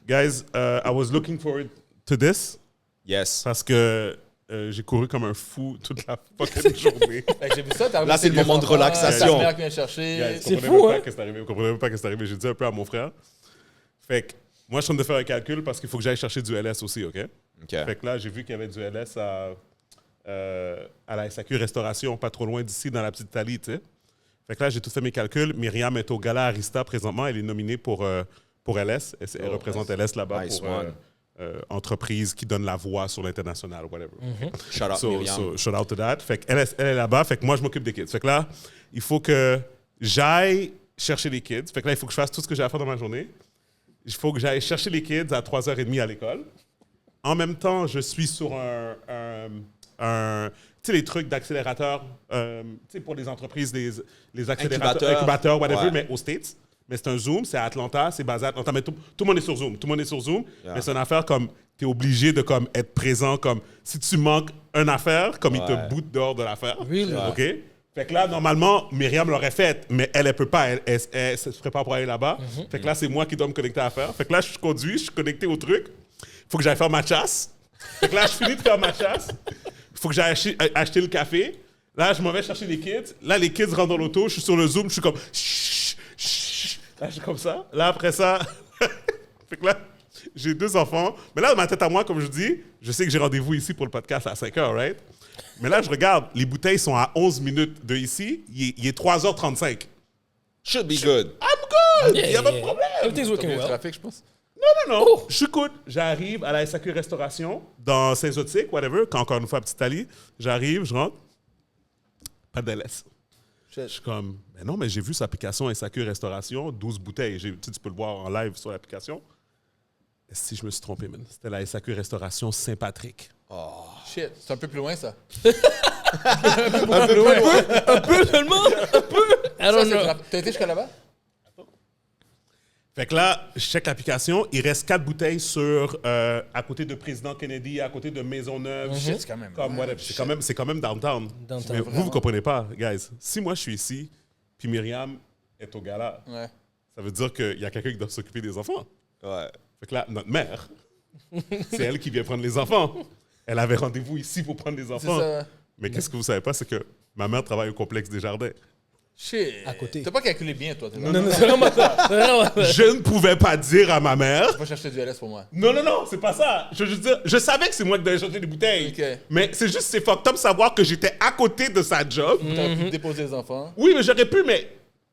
Guys, I was looking forward to this Yes. parce que j'ai couru comme un fou toute la fucking journée. Fait que j'ai vu ça, t'as Là, c'est le moment de relaxation. Ta mère qui vient chercher. Guys, C'est comprenez fou, même hein? pas qu'est-ce qui est arrivé. Vous comprenez même pas qu'est-ce qui est arrivé. J'ai dit un peu à mon frère. Fait que moi, je suis en train de faire un calcul parce qu'il faut que j'aille chercher du LS aussi, OK? OK. Fait que là, j'ai vu qu'il y avait du LS à la SAQ Restauration, pas trop loin d'ici, dans la petite Italie, tu sais. Fait que là, j'ai tout fait mes calculs. Myriam est au Gala Arista présentement. Elle est nominée pour LS. Elle représente LS là-bas Nice pour one. entreprise qui donne la voix sur l'international, whatever. Shout out Myriam. So, shout out to that. Fait qu'elle est là-bas. Fait que moi, je m'occupe des kids. Fait que là, il faut que j'aille chercher les kids. Fait que là, il faut que je fasse tout ce que j'ai à faire dans ma journée. Il faut que j'aille chercher les kids à 3h30 à l'école. En même temps, je suis sur un tu sais, les trucs d'accélérateur, tu sais, pour les entreprises, les accélérateurs, incubateurs, whatever, Ouais. mais aux States. Mais c'est un Zoom, c'est à Atlanta, c'est basé à Atlanta. Mais tout le monde est sur Zoom. Tout le monde est sur Zoom. Yeah. Mais c'est une affaire comme, tu es obligé de comme, être présent. Comme, si tu manques une affaire, comme ils te Ouais. boutent dehors de l'affaire. Really? OK? Fait que là, normalement, Myriam l'aurait faite, mais elle ne peut pas. Elle se prépare pour aller là-bas. Fait que là, c'est moi qui dois me connecter à l'affaire. Fait que là, je conduis, je suis connecté au truc. Il faut que j'aille faire ma chasse. Fait que là, je finis de faire ma chasse. Il faut que j'aille acheter le café. Là, je m'en vais chercher les kids. Là, les kids rentrent dans l'auto. Je suis sur le Zoom. Je suis comme... Chut, chut. Là, je suis comme ça. Là, après ça... fait que là, j'ai 2 enfants. Mais là, dans ma tête à moi, comme je dis, je sais que j'ai rendez-vous ici pour le podcast à 5h, right? Mais là, je regarde. Les bouteilles sont à 11 minutes de ici. Il est 3h35. Should be good. I'm good! Il Yeah, n'y a pas de yeah. problème. Everything's working Le well. trafic, je pense. Non. Je suis good. J'arrive à la SAQ Restauration, dans Saint-Zotique, whatever, quand encore une fois, Petite Italie. J'arrive, je rentre. Pas de LS. Je suis comme, mais non, mais j'ai vu cette application SAQ Restauration, 12 bouteilles. Tu peux le voir en live sur l'application. Si je me suis trompé, man. C'était la SAQ Restauration Saint-Patrick. Shit, c'est un peu plus loin, ça. Un peu seulement? Un peu? I Ça, don't c'est know. T'as été jusqu'à là-bas? Fait que là, je check l'application. Il reste 4 bouteilles à côté de Président Kennedy, à côté de Maisonneuve. Shit, c'est quand même. Comme, whatever. C'est quand même downtown. Downtown, Mais vous comprenez pas, guys. Si moi, je suis ici, puis Myriam est au gala, Ouais. ça veut dire qu'il y a quelqu'un qui doit s'occuper des enfants. Ouais. Fait que là, notre mère, c'est elle qui vient prendre les enfants. Elle avait rendez-vous ici pour prendre les C'est enfants. ça. Mais qu'est-ce que vous savez pas, c'est que ma mère travaille au complexe des Jardins. Shit. À côté. T'as pas calculé bien, toi. Non, c'est vraiment ça. C'est vraiment ça. Je ne pouvais pas dire à ma mère. Va chercher du LS pour moi. Non, c'est pas ça. Je veux juste dire, je savais que c'est moi qui devais chercher des bouteilles. Ok. Mais c'est juste, c'est fucked up savoir que j'étais à côté de sa job. T'aurais pu déposer les enfants. Oui, mais j'aurais pu, mais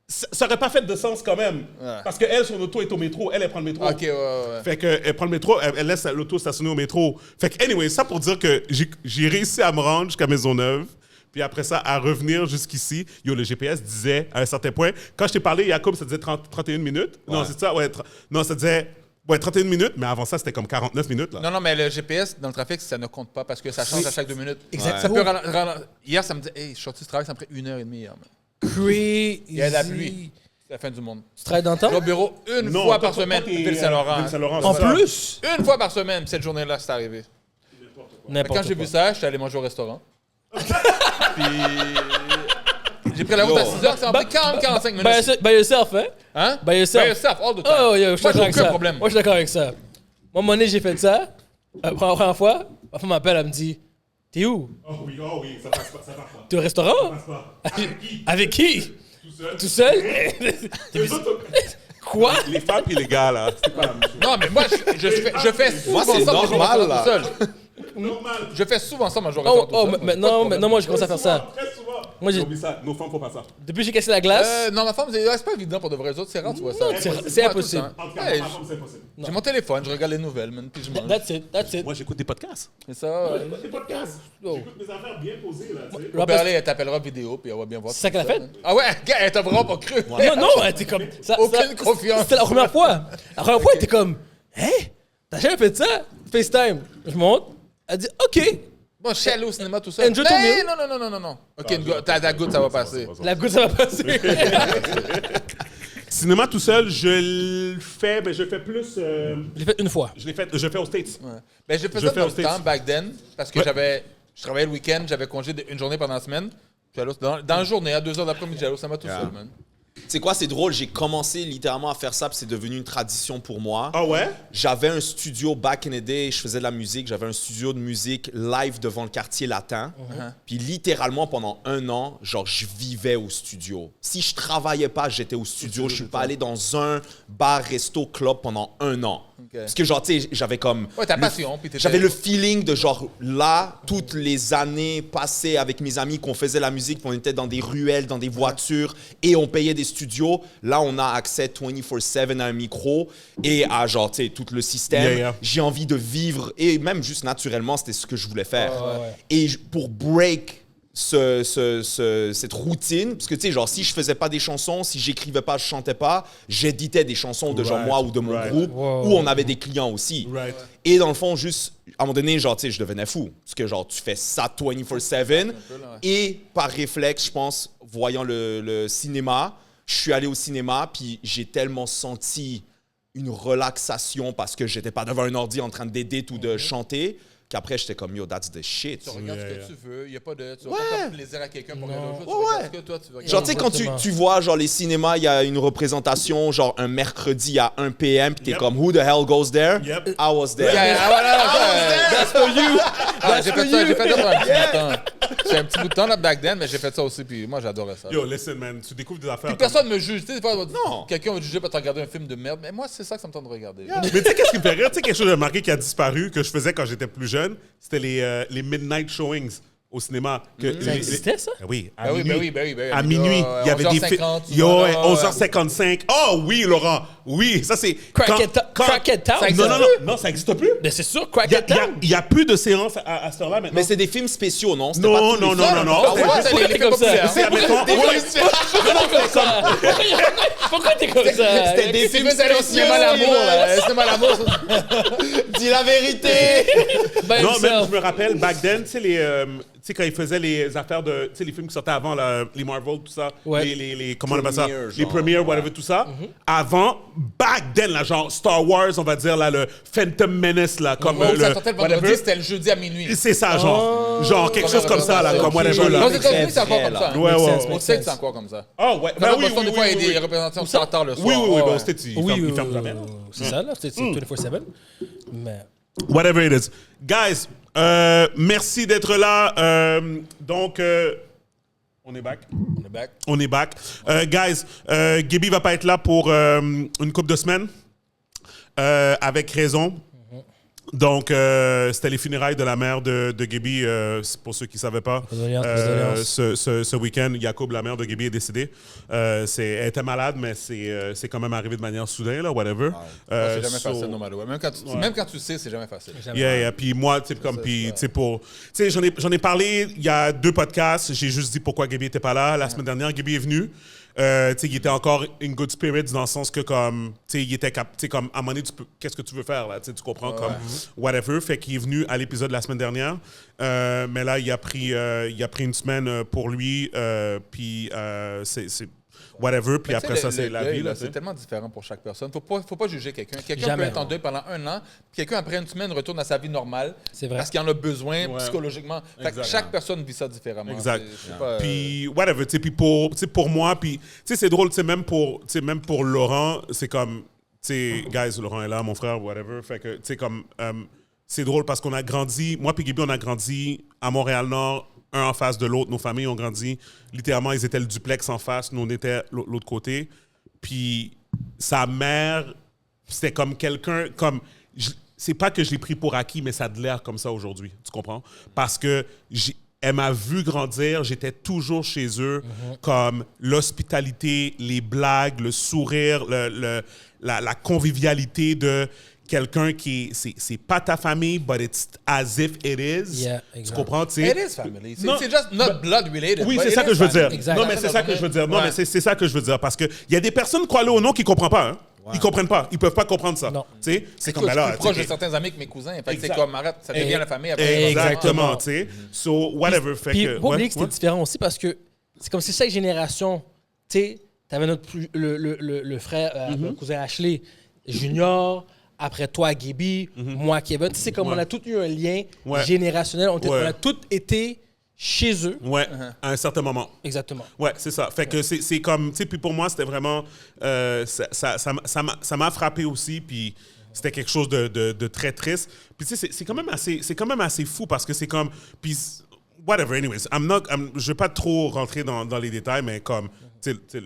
ça aurait pas fait de sens quand même. Ouais. Parce qu'elle, son auto est au métro. Elle prend le métro. Ok, ouais. Fait qu'elle prend le métro, elle laisse l'auto stationner au métro. Fait que, anyway, ça pour dire que j'ai réussi à me rendre jusqu'à Maisonneuve. Puis après ça, à revenir jusqu'ici. Yo, le GPS disait, à un certain point, quand je t'ai parlé, Jacob, ça disait 31 minutes. Non, c'est ça, ouais. Non, ça disait 31 minutes, mais avant ça, c'était comme 49 minutes. Là. Non, mais le GPS dans le trafic, ça ne compte pas parce que ça change à chaque 2 minutes. Exactement. Ça peut hier, ça me dit, hey, je suis sorti du travail, ça me prend 1h30 hier. man. Crazy. Il y a de la pluie. C'est la fin du monde. Tu travailles dans le Je vais temps? au bureau une Non, fois toi, par semaine, t'es, Ville-Saint-Laurent. Ville-Saint-Laurent, En c'est ça. plus? Une fois par semaine, cette journée-là, c'est arrivé. N'importe Quand j'ai quoi. vu ça, j'étais allé manger au restaurant. Puis. J'ai pris la route à 6h, ça m'a pris 45 minutes. By yourself, hein? Hein? By yourself. By yourself, all the time. Oh, yo, je suis Moi, d'accord j'ai avec aucun ça. problème. Moi, je suis d'accord avec ça. Moi, à un moment donné, j'ai fait ça. La première fois, ma femme m'appelle, elle me dit, t'es où? Oh oui, ça passe pas, ça passe pas. T'es au restaurant? Ça passe pas. Avec qui? Tout seul. Tout seul? Les autres- Quoi? Les femmes et les gars, là, c'est pas la même chose. Non, mais moi, je fais souvent c'est ça, manger au normal, restaurant là. tout seul. Normal. Je fais souvent ça, manger au Oh, restaurant tout seul. maintenant, moi, je commence à faire ça. Très souvent. Moi, j'ai- Oublie ça, nos femmes font pas ça. Depuis que j'ai cassé la glace, Non, ma femme, c'est pas évident pour de vrais autres. C'est rare, tu vois ça. Non, c'est Pas impossible. tout le temps. En tout cas, Ouais, ma femme, c'est impossible. j'ai mon téléphone, je regarde les nouvelles, man, puis je mange. that's it. Moi, j'écoute des podcasts. C'est ça. Des podcasts. Oh. J'écoute mes affaires bien posées, là, tu sais. On peut aller, elle t'appellera vidéo, puis elle va bien voir. C'est ça qu'elle a fait? Ah ouais, gars, elle t'a vraiment pas cru. Non, non, elle était comme. Aucune confiance. C'était la première fois. La première fois, elle était comme, hein? T'as jamais fait ça? FaceTime. Je monte. Elle dit, OK. Bon, je suis allé au cinéma tout seul. Enjoy ton meal. Non. Ok, t'as la goutte, ça va passer. La goutte, ça va passer. Cinéma tout seul, je le fais, mais je le fais plus. J'ai fait une fois. Je fais aux States. Ouais. Ben, j'ai fait Je ça fais dans aux le States. temps, back then, parce que Ouais. je travaillais le week-end, j'avais congé une journée pendant la semaine. Puis dans la journée, à 2h d'après-midi, j'allais au cinéma tout seul, man. Tu sais quoi, c'est drôle, j'ai commencé littéralement à faire ça, puis c'est devenu une tradition pour moi. Ah ouais? J'avais un studio back in the day, je faisais de la musique, j'avais un studio de musique live devant le quartier latin. Puis littéralement pendant 1 an, genre je vivais au studio. Si je travaillais pas, j'étais au studio. Je suis pas allé dans un bar, resto, club pendant 1 an. Parce que genre, tu sais, j'avais comme... Ouais, ta passion. Puis J'avais le feeling de genre là, toutes les années passées avec mes amis qu'on faisait la musique, puis on était dans des ruelles, dans des voitures et on payait des studios. Là, on a accès 24/7 à un micro et à genre, tu sais, tout le système. Yeah, yeah. J'ai envie de vivre et même juste naturellement, c'était ce que je voulais faire. Et pour break cette routine, parce que tu sais, genre, si je faisais pas des chansons, si j'écrivais pas, je chantais pas, j'éditais des chansons de genre moi ou de mon groupe, où on avait des clients aussi. Right. Et dans le fond, juste, à un moment donné, genre, tu sais, je devenais fou. Parce que, genre, tu fais ça 24/7. Et par réflexe, je pense, voyant le cinéma, je suis allé au cinéma, puis j'ai tellement senti une relaxation parce que j'étais pas devant un ordi en train d'éditer ou de chanter, qu'après, j'étais comme, yo, that's the shit. Tu regardes ce que tu veux, il n'y a pas de... Tu vas pas faire plaisir à quelqu'un pour regarder autre chose, tu regardes ce que toi, tu veux regarder. Genre, tu sais, quand tu vois, genre, les cinémas, il y a une représentation, genre, un mercredi à 1 p.m., puis t'es comme, who the hell goes there? Yep. I was there. That's for you! J'ai fait ça pendant un petit bout de temps. J'ai un petit bout de temps, là, back then, mais j'ai fait ça aussi, puis moi, j'adorais ça. Yo, listen, man, tu découvres des affaires. Puis personne me juge. Tu sais, des fois, Non. quelqu'un va te juger parce que t'as regardé un film de merde, mais moi, c'est ça que ça me tente de regarder. Mais tu sais, qu'est-ce qui me fait rire? Tu sais, quelque chose de marqué qui a disparu, que je faisais quand j'étais plus jeune, c'était les midnight showings au cinéma. Ça existait, ça? Oui, à Ben oui, minuit. ben oui. À minuit, il y avait des films. 11h50, Yo, ouais. 11h55. Oh oui, Laurent. Oui, ça c'est. Crackhead Town? Ça Non, existe non, plus? non, ça n'existe plus. Mais c'est sûr, Crackhead Town? Il y a plus de séances à cette heure-là maintenant. Mais c'est des films spéciaux, non? C'était Non, pas tous non, les non, films. non, non. Ah ouais, C'est- c'est les films comme ça. populaires. c'est, admettons, Pourquoi t'es comme ça? C'était des films C'est le cinéma l'amour, là. Le cinéma l'amour. Dis la vérité! Ben, Non, ça. même, je me rappelle, back then, tu sais, tu sais, quand ils faisaient les affaires de. Tu sais, les films qui sortaient avant, là, les Marvel, tout ça. Ouais. Les comment on appelle ça? Premiere, Les genre. premières, whatever, tout ça. Avant, back then, là, genre Star Wars, on va dire, là, le Phantom Menace, là, comme. Ça le, sortait le vendredi, c'était le jeudi à minuit. C'est ça, genre. Genre, quelque chose comme ça, là, comme whatever, Non, là. aux États-Unis, c'est encore Très comme ça. Ouais, ouais. Au States, c'est encore comme ça. Ah, ouais. Ben oui, Boston, des fois, il y a des représentations tard le soir. Oui, oui, oui. Ouais, Ben, ouais. c'était, ils Oui, ferment jamais, là. c'est ça, là. C'est 24/7. Mais... Whatever it is. Guys, merci d'être là. Donc, on est back. On est back. On est back. Guys, Gaby va pas être là pour une couple de semaines. Avec raison. Donc, c'était les funérailles de la mère de Gaby, pour ceux qui ne savaient pas. Condoléances. Ce week-end, Jacob, la mère de Gaby, est décédée. Elle était malade, mais c'est quand même arrivé de manière soudaine, là, whatever. C'est jamais facile, no matter what. Même quand tu sais, c'est jamais facile. Yeah. Puis moi, tu sais, comme, puis, tu sais, pour. Tu sais, j'en ai parlé il y a 2 podcasts. J'ai juste dit pourquoi Gaby n'était pas là. La semaine dernière, Gaby est venu. Tu sais, il était encore in good spirits dans le sens que, comme, tu sais, il était tu sais, comme, à un moment donné, qu'est-ce que tu veux faire, là? Tu sais, tu comprends, comme, whatever. Fait qu'il est venu à l'épisode la semaine dernière. Mais là, il a pris une semaine pour lui. Puis, c'est whatever. Puis après ça, c'est la vie, là. C'est tellement différent pour chaque personne. Faut pas juger quelqu'un. Quelqu'un Jamais, peut être en deuil pendant 1 an, puis quelqu'un, après une semaine, retourne à sa vie normale. C'est vrai. Parce qu'il en a besoin psychologiquement. Fait que Exact. chaque personne vit ça différemment. Exact. C'est pas, Puis, whatever, tu sais, puis pour moi, puis, tu sais, c'est drôle, tu sais, même pour Laurent, c'est comme, tu sais, guys, Laurent est là, mon frère, whatever, fait que, tu sais, comme, c'est drôle parce qu'on a grandi, moi puis Gaby, on a grandi à Montréal-Nord, un en face de l'autre, nos familles ont grandi, littéralement, ils étaient le duplex en face, nous, on était l'autre côté, puis sa mère, c'était comme quelqu'un, comme, c'est pas que je l'ai pris pour acquis, mais ça a de l'air comme ça aujourd'hui, tu comprends? Parce que elle m'a vu grandir, j'étais toujours chez eux, comme l'hospitalité, les blagues, le sourire, la convivialité de quelqu'un qui c'est pas ta famille, but it's as if it is. Yeah, tu exact. comprends, tu sais? It is family. Non, C'est just not blood related. Oui, but c'est it ça is que je veux family. dire. Exact. Non, mais c'est ça que je veux dire. Non, mais c'est ça que je veux dire. Parce qu'il y a des personnes, crois-le ou non, qui ne comprennent pas. Hein? Ils ne comprennent pas. Ils ne peuvent pas comprendre ça. Non. Tu sais, c'est comme Écoute, ben je là. suis proche tu de sais, certains amis que mes cousins. Fait que c'est Exact. comme, arrête, ça devient la famille après. Exactement, tu sais. So, whatever. Fait Puis, que. pas oublier que c'était différent aussi parce que c'est comme si chaque génération, tu sais, t'avais le frère, le cousin Ashley Junior, après toi, Gaby, moi, Kevin. Tu sais, c'est comme on a tous eu un lien Ouais. générationnel. On Ouais. a tous été chez eux. Ouais, à un certain moment. Exactement. Ouais, c'est ça. Fait que c'est comme, tu sais, puis pour moi, c'était vraiment, ça m'a frappé aussi, puis c'était quelque chose de très triste. Puis tu sais, c'est quand même assez fou parce que c'est comme, puis whatever, anyways, je vais pas trop rentrer dans les détails, mais comme, tu sais,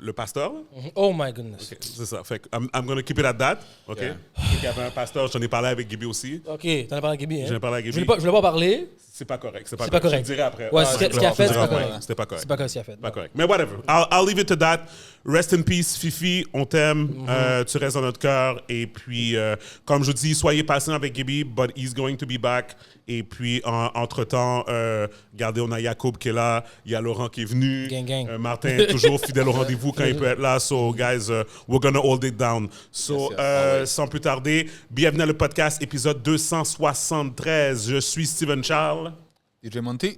le pasteur, là? Oh my goodness. Ok, c'est ça. Fait que I'm gonna keep it at that, OK? Yeah. Il y avait un pasteur, j'en ai parlé avec Gibi aussi. OK, t'en as parlé à Gaby, hein? J'en ai parlé à Gibi. Je voulais pas parler. C'est pas correct. C'est pas correct. Je te dirai après. Ouais, ce qu'il a fait, c'est pas Ouais, correct. C'était pas correct. C'est pas comme ce qu'il a fait. Pas correct. Mais whatever. I'll leave it to that. Rest in peace, Fifi. On t'aime. Tu restes dans notre cœur. Et puis, comme je dis, soyez patient avec Gibi, but he's going to be back. Et puis, entre-temps, regardez, on a Yacoub qui est là. Il y a Laurent qui est venu. Gang, gang. Martin est toujours fidèle au rendez-vous quand il peut être là. So, guys, we're gonna hold it down. So, sans plus tarder, bienvenue à le podcast, épisode 273. Je suis Steven Charles. DJ Monty.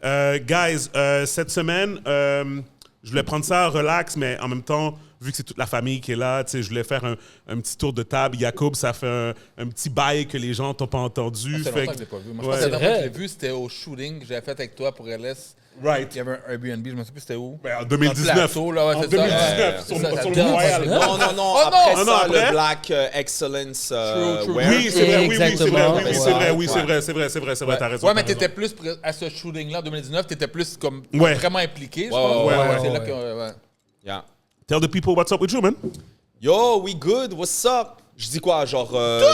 Guys, cette semaine, je voulais prendre ça relax, mais en même temps, vu que c'est toute la famille qui est là, je voulais faire un petit tour de table. Yacoub, ça fait un petit bail que les gens t'ont pas entendu. Ça fait longtemps que je l'ai pas vu. Moi, je pense que la dernière fois que je l'ai vu, c'était au shooting que j'avais fait avec toi pour LS. Right. Il y avait un Airbnb, je me souviens plus c'était où. Ben, en 2019. Plateau, là, ouais, En c'est ça. 2019, Ouais, sur ça, le ça Montréal. date. Non, Oh, après non! ça, après? le Black Excellence True. Wear. Oui, c'est vrai, oui, c'est Exactement. vrai, Ouais. c'est vrai, t'as raison. Ouais, mais t'as raison. t'étais plus à ce shooting-là en 2019, t'étais plus comme Ouais. vraiment impliqué, je Ouais, pense. ouais, C'est ouais. là que. Ouais. Yeah. Tell the people what's up with you, man. Yo, we good, what's up? Je dis quoi, genre,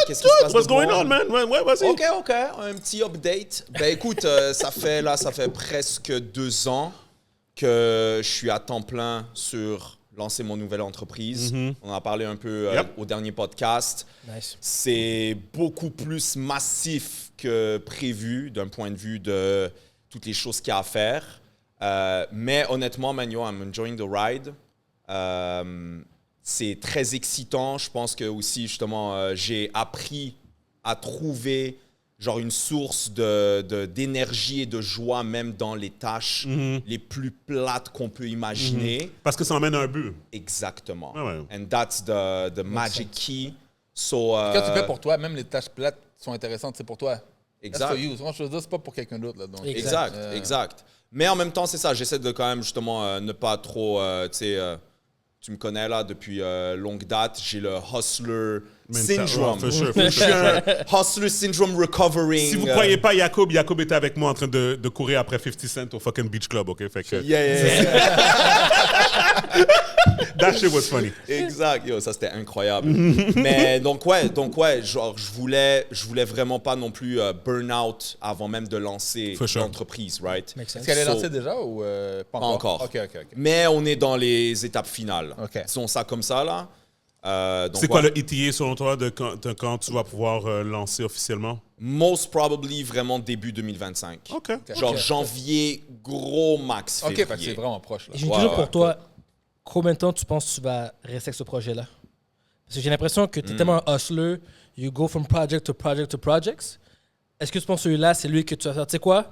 qu'est-ce qui se passe? What's de bon? going on, man? Ouais, vas-y. OK, un petit update. Ben écoute, ça fait presque 2 ans que je suis à temps plein sur lancer mon nouvelle entreprise. On en a parlé un peu Yep. au dernier podcast. Nice. C'est beaucoup plus massif que prévu d'un point de vue de toutes les choses qu'il y a à faire. Mais honnêtement, Manu, I'm enjoying the ride. C'est très excitant. Je pense que aussi, justement, j'ai appris à trouver genre une source d'énergie et de joie même dans les tâches les plus plates qu'on peut imaginer. Parce que ça emmène à un but. Exactement. Ah ouais. And that's the magic key. So, Quand tu fais pour toi, même les tâches plates sont intéressantes, c'est pour toi. Exact. That's for you. Souvent, je veux dire, c'est pas pour quelqu'un d'autre. Là, donc. Exact, exact. Mais en même temps, c'est ça. J'essaie de quand même justement ne pas trop, tu sais, tu me connais là depuis longue date. J'ai le hustler syndrome. For sure, Je for suis sure. un hustler syndrome recovering. Si vous croyez pas Yacoub était avec moi en train de courir après 50 Cent au fucking Beach Club, OK? Fait que Yeah. that shit was funny. Exact. Yo, ça c'était incroyable. Mais donc ouais, genre je voulais vraiment pas non plus burn out avant même de lancer For sure. l'entreprise, right? Makes sense. Est-ce qu'elle est So- lancée déjà ou pas Pas encore. OK. Mais on est dans les étapes finales. OK. Disons ça comme ça là. Donc, C'est quoi ouais. le ETA selon toi de quand tu vas pouvoir lancer officiellement? Most probably vraiment début 2025. OK. Genre janvier, gros max OK, février. fait que c'est vraiment proche. Là. J'ai une Ouais, question ouais. pour toi. Combien de temps tu penses que tu vas rester avec ce projet-là? Parce que j'ai l'impression que tu es tellement un hustler, you go from project to project to projects. Est-ce que tu penses que celui-là, c'est lui que tu vas faire, tu sais quoi?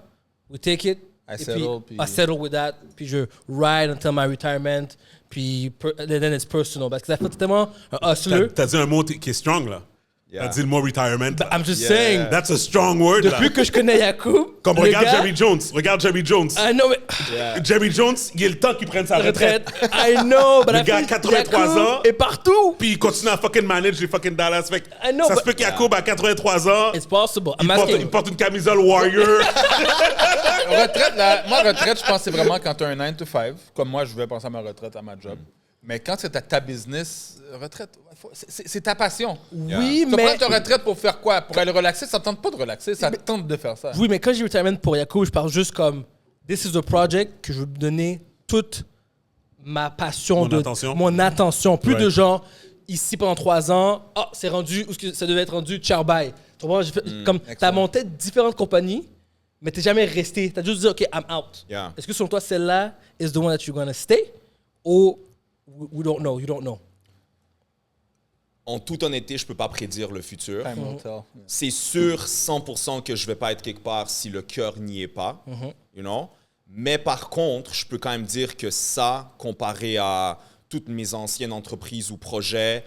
We take it. I et settle, puis, puis- I settle with that. Puis je ride until my retirement. Puis then it's personal. Parce que ça fait tellement un hustler. T'as dit un mot qui est strong, là. Yeah. T'as dit le mot retirement. là. I'm just Yeah. saying. That's a strong word, là. Depuis que je connais Yacoub, Comme le regarde gars, Jerry Jones. Regarde Jerry Jones. I know, mais... Jerry Jones, il est le temps qu'il prenne sa retraite. I know, but Le I gars, feel 83 Yacoub ans. est partout. Puis il continue à fucking manage les fucking Dallas. Fait que I know, ça se but- peut qu'Yacoub, à 83 ans, It's possible. il I'm asking. porte une camisole Warrior. Retraite, là, moi, retraite, je pense que c'est vraiment quand tu as un 9 to 5. Comme moi, je vais penser à ma retraite, à ma job. Mais quand c'est ta business, retraite, c'est ta passion. Oui, Tu mais... prends ta retraite pour faire quoi? Pour aller relaxer? Ça ne tente pas de relaxer, ça tente de faire ça. Oui, mais quand j'ai retirement pour Yacoub, je parle juste comme this is the project que je veux donner toute ma passion, mon attention. Plus de genre ici pendant 3 ans, c'est rendu où ça devait être rendu, ciao bye. Tu comprends? Comme t'as monté différentes compagnies, mais t'es jamais resté. T'as juste dit OK, I'm out. Yeah. Est-ce que selon toi celle-là is the one that you're gonna stay, or we don't know, you don't know? En toute honnêteté, je peux pas prédire le futur. Time will tell. C'est sûr 100% que je vais pas être quelque part si le cœur n'y est pas, you know. Mais par contre, je peux quand même dire que ça, comparé à toutes mes anciennes entreprises ou projets,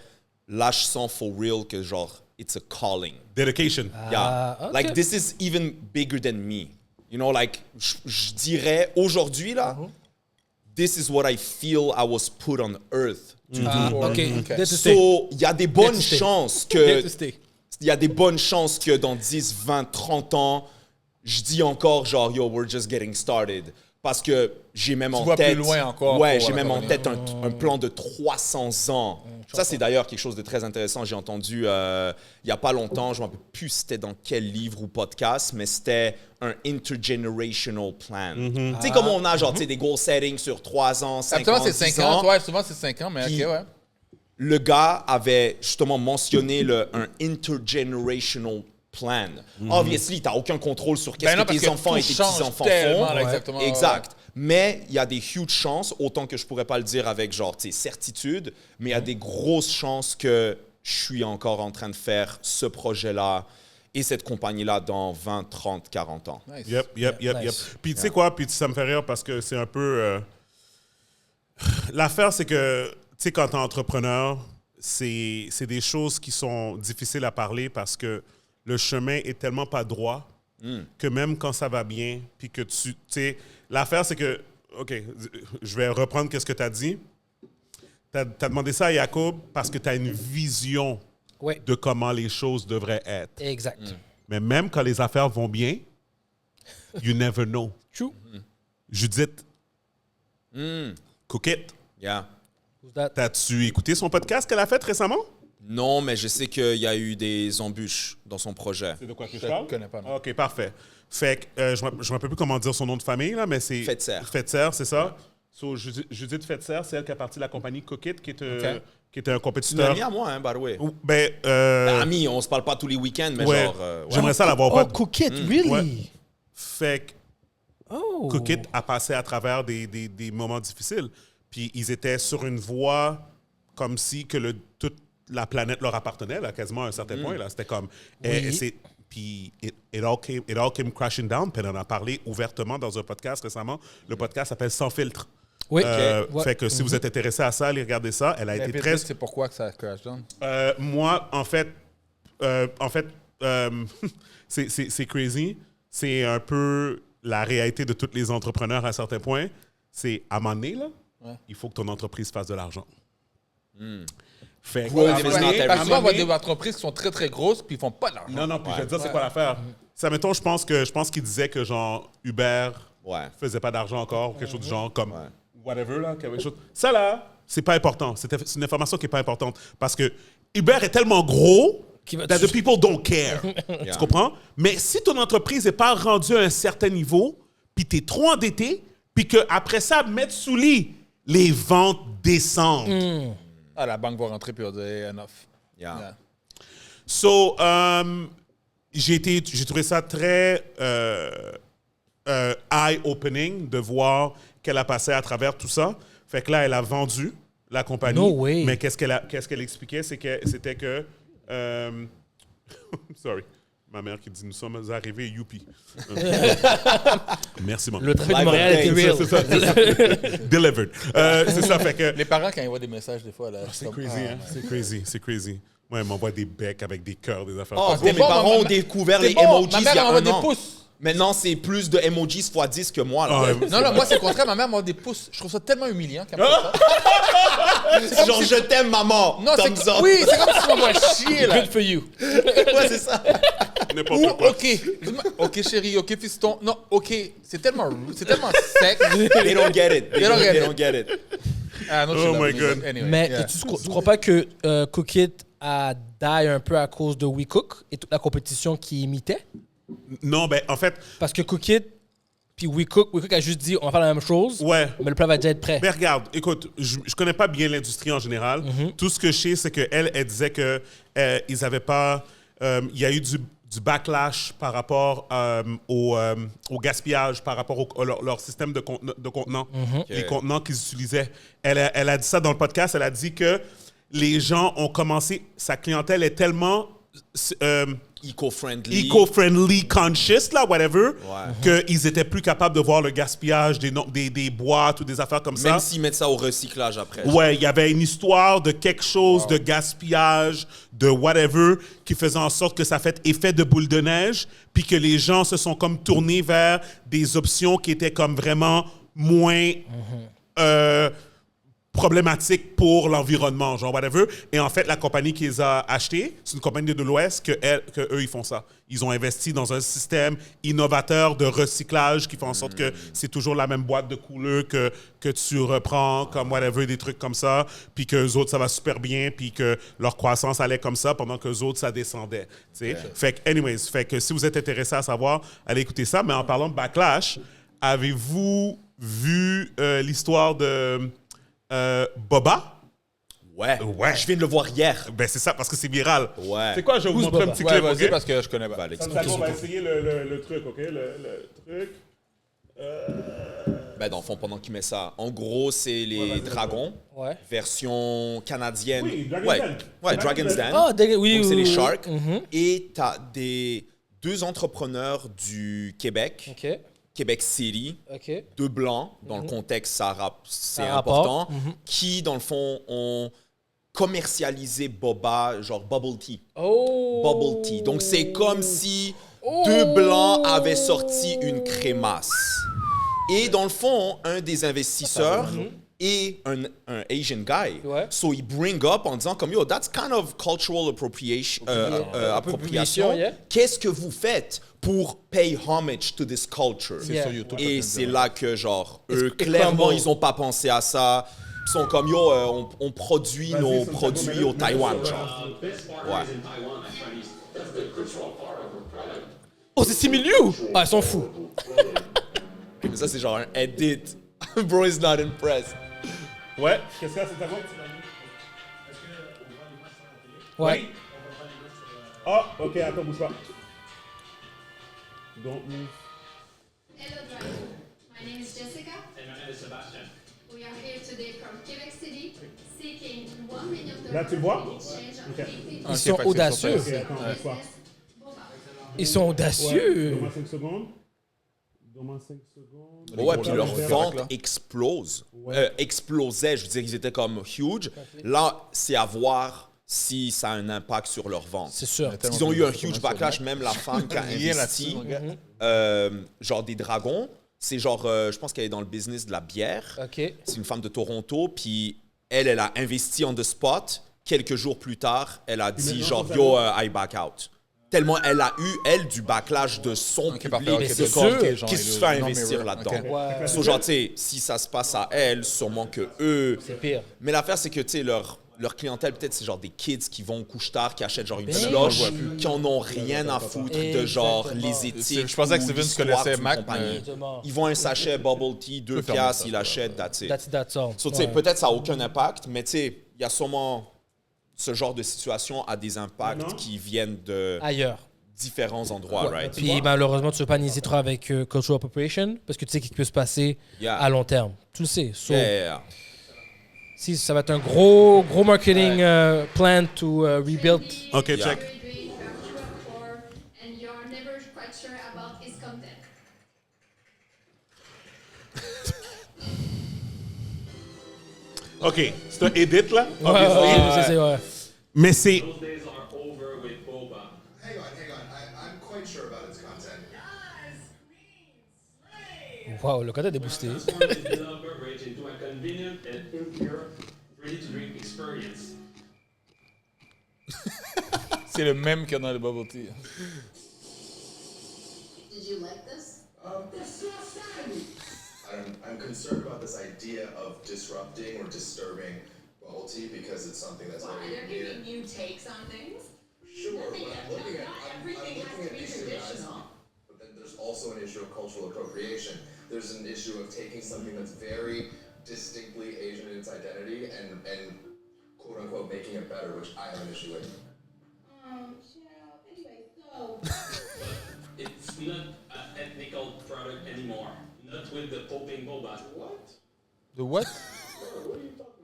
là, je sens for real que genre, it's a calling. Dedication. Yeah. ok. Like, this is even bigger than me. You know, like, je dirais aujourd'hui, là, this is what I feel I was put on earth to do. OK. So, il y a des bonnes chances que... Détesté. Il y a des bonnes chances que dans 10, 20, 30 ans, je dis encore genre, yo, we're just getting started. Parce que j'ai même en tête... plus loin encore. Ouais, j'ai même en tête un plan de 300 ans. Ça, c'est d'ailleurs quelque chose de très intéressant. J'ai entendu il n'y a pas longtemps, je ne me rappelle plus c'était dans quel livre ou podcast, mais c'était un intergenerational plan. Tu sais, comme on a genre des goal settings sur 3 ans, 5 ans, 10 ans. c'est 5 ans. Ouais, souvent, c'est 5 ans, mais Puis, OK, ouais. Le gars avait justement mentionné un intergenerational plan. Obviously, tu n'as aucun contrôle sur qu'est-ce que tes enfants et tes petits-enfants font. Là, exactement. Exact. Mais il y a des huge chances, autant que je pourrais pas le dire avec genre, tu sais, certitude, mais il y a des grosses chances que je suis encore en train de faire ce projet-là et cette compagnie-là dans 20, 30, 40 ans. Nice. Yep. Puis tu sais quoi, puis ça me fait rire parce que c'est un peu... L'affaire, c'est que, tu sais, quand t'es entrepreneur, c'est des choses qui sont difficiles à parler parce que le chemin est tellement pas droit que même quand ça va bien, puis que tu sais... L'affaire, c'est que... OK, je vais reprendre ce que tu as dit. Tu as demandé ça à Jacob parce que tu as une vision de comment les choses devraient être. Exact. Mais même quand les affaires vont bien, you never know. True. Judith, Cook It. Yeah. T'as-tu écouté son podcast qu'elle a fait récemment? Non, mais je sais qu'il y a eu des embûches dans son projet. C'est de quoi que je Je parle? ne connais pas. Non. OK, parfait. Fait que je ne me rappelle plus comment dire son nom de famille, là, mais c'est... Fetzer. Fetzer, c'est ça. So, Judith Fetzer, c'est elle qui a parti de la compagnie Cook It, qui est un C'est une compétiteur. amie à moi, hein, by the way. Ben, Amie, on se parle pas tous les week-ends, mais ouais, genre... j'aimerais ça l'avoir. Oh, Cook It, really? Ouais. Fait que Oh. Cook It a passé à travers des moments difficiles. Puis ils étaient sur une voie comme si que toute la planète leur appartenait, là, quasiment à un certain point. Là. C'était comme... Puis it all came crashing down. Puis on en a parlé ouvertement dans un podcast récemment. Le podcast s'appelle Sans filtre. Oui. Fait que si vous êtes intéressé à ça, allez regarder ça. Elle a été Mais très... c'est pourquoi que ça crash down? Moi, en fait, c'est crazy. C'est un peu la réalité de tous les entrepreneurs à un certain point. C'est à un moment donné, là, il faut que ton entreprise fasse de l'argent. Fait que, Ouais, à un mais moment c'est donné- not Parce que souvent, on voit donné- des entreprises qui sont très, très grosses puis ils font pas d'argent. Non, puis je vais te dire, c'est quoi l'affaire. Ça, mettons, je pense qu'il disait que, genre, Uber faisait pas d'argent encore, ou quelque chose du genre, comme whatever, là, quelque chose. Ça, là, c'est pas important. C'est une information qui est pas importante. Parce que Uber est tellement gros that the people don't care. Tu comprends? Mais si ton entreprise n'est pas rendue à un certain niveau, puis tu es trop endetté, puis qu'après ça, mettre sous lit, les ventes descendent. Ah, la banque va rentrer puis va dire enough. Yeah. So, j'ai trouvé ça très eye-opening de voir qu'elle a passé à travers tout ça. Fait que là, elle a vendu la compagnie. No way. Mais qu'est-ce qu'elle expliquait, c'était que... sorry. Ma mère qui dit « Nous sommes arrivés, youpi ». Merci, maman. Le trafic de Montréal était real. C'est ça. Delivered. C'est ça, fait que... Les parents, quand ils voient des messages, des fois, là, C'est comme, crazy, hein? C'est crazy. Moi, elle m'envoie des becs avec des cœurs, des affaires. Oh, comme ça. mes parents ont découvert les emojis Ma il y mère a m'envoie un des an. pouces. Maintenant, c'est plus de emojis x 10 que moi. Là. Non, moi, c'est le contraire. Ma mère m'envoie des pouces. Je trouve ça tellement humiliant qu'elle me fait ça. Genre, je t'aime, maman. Non, Thumbs up. oui, c'est comme si tu m'envoies chier, là. Good for you. Ouais, c'est ça. N'importe Ou, quoi. OK, chérie, OK, fiston. Non, OK, c'est tellement sec. They don't get it. They don't get it. Ah, non, Oh my God. Anyway, Mais yeah. tu crois pas que Cook It a die un peu à cause de We Cook et toute la compétition qui imitait? Non, ben, en fait, Parce que Cook It puis We Cook a juste dit on va faire la même chose, ouais. mais le plat va déjà être prêt. Ben regarde, écoute, je connais pas bien l'industrie en général. Tout ce que je sais, c'est qu'elle, elle disait que ils avaient pas... Il y a eu du backlash par rapport au gaspillage, par rapport à leur système de contenants, les contenants qu'ils utilisaient. Elle a dit ça dans le podcast, elle a dit que les gens ont commencé... Sa clientèle est tellement eco-friendly conscious, là, whatever, qu'ils étaient plus capables de voir le gaspillage des boîtes ou des affaires comme ça. Même s'ils mettent ça au recyclage après. Ouais, il y avait une histoire de quelque chose de gaspillage, de whatever, qui faisait en sorte que ça fait effet de boule de neige, puis que les gens se sont comme tournés vers des options qui étaient comme vraiment moins problématiques pour l'environnement, genre whatever. Et en fait, la compagnie qui les a achetés, c'est une compagnie de l'Ouest que eux, ils font ça. Ils ont investi dans un système innovateur de recyclage qui fait en sorte que c'est toujours la même boîte de couleurs que tu reprends, comme whatever, des trucs comme ça, puis qu'eux autres, ça va super bien, puis que leur croissance allait comme ça, pendant qu'eux autres, ça descendait. Fait que, anyways, fait que si vous êtes intéressé à savoir, allez écouter ça. Mais en parlant de Backlash, avez-vous vu l'histoire de Boba? Ouais. Je viens de le voir hier. Ben c'est ça, parce que c'est viral. Ouais. C'est quoi, je vais vous montrer un petit Ouais, clip, vas-y, OK? parce que je connais pas. On va essayer le truc, OK? Le truc. Ben, dans le fond, pendant qu'il met ça, en gros, c'est les dragons, version canadienne. Oui, Dragon's Den. Ouais, Dragon's Den. Ah, oui, donc, c'est oui, les oui. sharks. Et t'as deux entrepreneurs du Québec, OK. Québec City, OK. deux blancs, dans le contexte, c'est Ça important, rapporte. qui, dans le fond, ont commercialisé Boba, genre bubble tea. Oh! Bubble tea. Donc, c'est comme si deux blancs avaient sorti une crémasse. Et dans le fond, un des investisseurs est un Asian guy. Ouais. So, il bring up en disant comme, yo, that's kind of cultural appropriation. Yeah. Qu'est-ce que vous faites pour pay homage to this culture? Yeah. Sur YouTube, Et c'est là que, genre, eux, It's clairement, crumble. ils n'ont pas pensé à ça. Ils sont comme, yo, on produit nos produits au Taïwan, genre. Ouais. Oh, c'est 6 millions! Ah, ils sont fous. Mais ça, c'est genre un edit. Bro is not impressed. Ouais. Qu'est-ce que c'est ta voix? Ouais. Ah, OK, attends, bouge pas. Don't move. Hello, driver. My name is Jessica. And my name is Sebastian. We are here today from Quebec City, seeking $1 million Là, tu le vois? in exchange of Ok. 50 Ils sont fait que c'est audacieux. sur OK, attends, bouge pas. Boba. Ils sont audacieux. Donne-moi 5 secondes. Donne-moi 5 secondes. Ouais, puis leur Ouais. vente explose. Explosait, je veux dire, ils étaient comme huge. Là, c'est à voir si ça a un impact sur leur vente. C'est sûr. Parce qu'ils ont eu un huge backlash, même la femme qui a Rien investi, là-dessus, mon gars. genre des dragons. C'est genre, je pense qu'elle est dans le business de la bière. OK. C'est une femme de Toronto, puis elle a investi on the spot. Quelques jours plus tard, elle a dit genre, yo, I back out. Tellement elle a eu, elle, du backlash de son public. parfait, ok, de c'est comme, sûr. qu'est-ce que tu fais à investir là-dedans? Ok. Ouais. So, genre, tu sais, si ça se passe à elle, sûrement que eux... C'est pire. Mais l'affaire, c'est que, tu sais, leur clientèle, peut-être, c'est genre des kids qui vont au couche-tard, qui achètent genre une Ben, slush, on le voit qui en ont rien à foutre de genre Exactement. les éthiques. Je pensais que ou Steven l'histoire connaissait d'une Mac, compagnie. mais- Exactement. Ils vont un sachet bubble tea, 2 fermer piastres, ça, ils l'achètent, that's it. That's all. So, tu sais, Ouais. peut-être ça n'a aucun impact, mais tu sais, il y a sûrement ce genre de situation a des impacts qui viennent de Ailleurs. différents endroits, right? Puis malheureusement, tu ne veux pas niaiser trop avec Cultural Appropriation parce que tu sais qu'il peut se passer Yeah. à long terme. Tu le sais. So, Yeah. si ça va être un gros marketing plan to rebuild. OK, Yeah. check. and you're never quite sure about its content. OK, c'est un edit, là? Ouais, obviously. ouais. Mais c'est... Those days are over with boba. Hang on. I'm quite sure about its content. Wow, le content est boosté. Transform this developer bridge into a convenient and impure, ready-to-drink experience. C'est le même que dans le bubble tea. Did you like this? I'm concerned about this idea of disrupting or disturbing bubble tea because it's something that's very They're near. giving new takes on things. Sure, but I'm looking at Everything has to be these two guys, traditional. but then there's also an issue of cultural appropriation. There's an issue of taking something that's very distinctly Asian in its identity and quote unquote making it better, which I have an issue with. Anyway, so It's not an ethnical product anymore. Not with the popping boba. What? The what?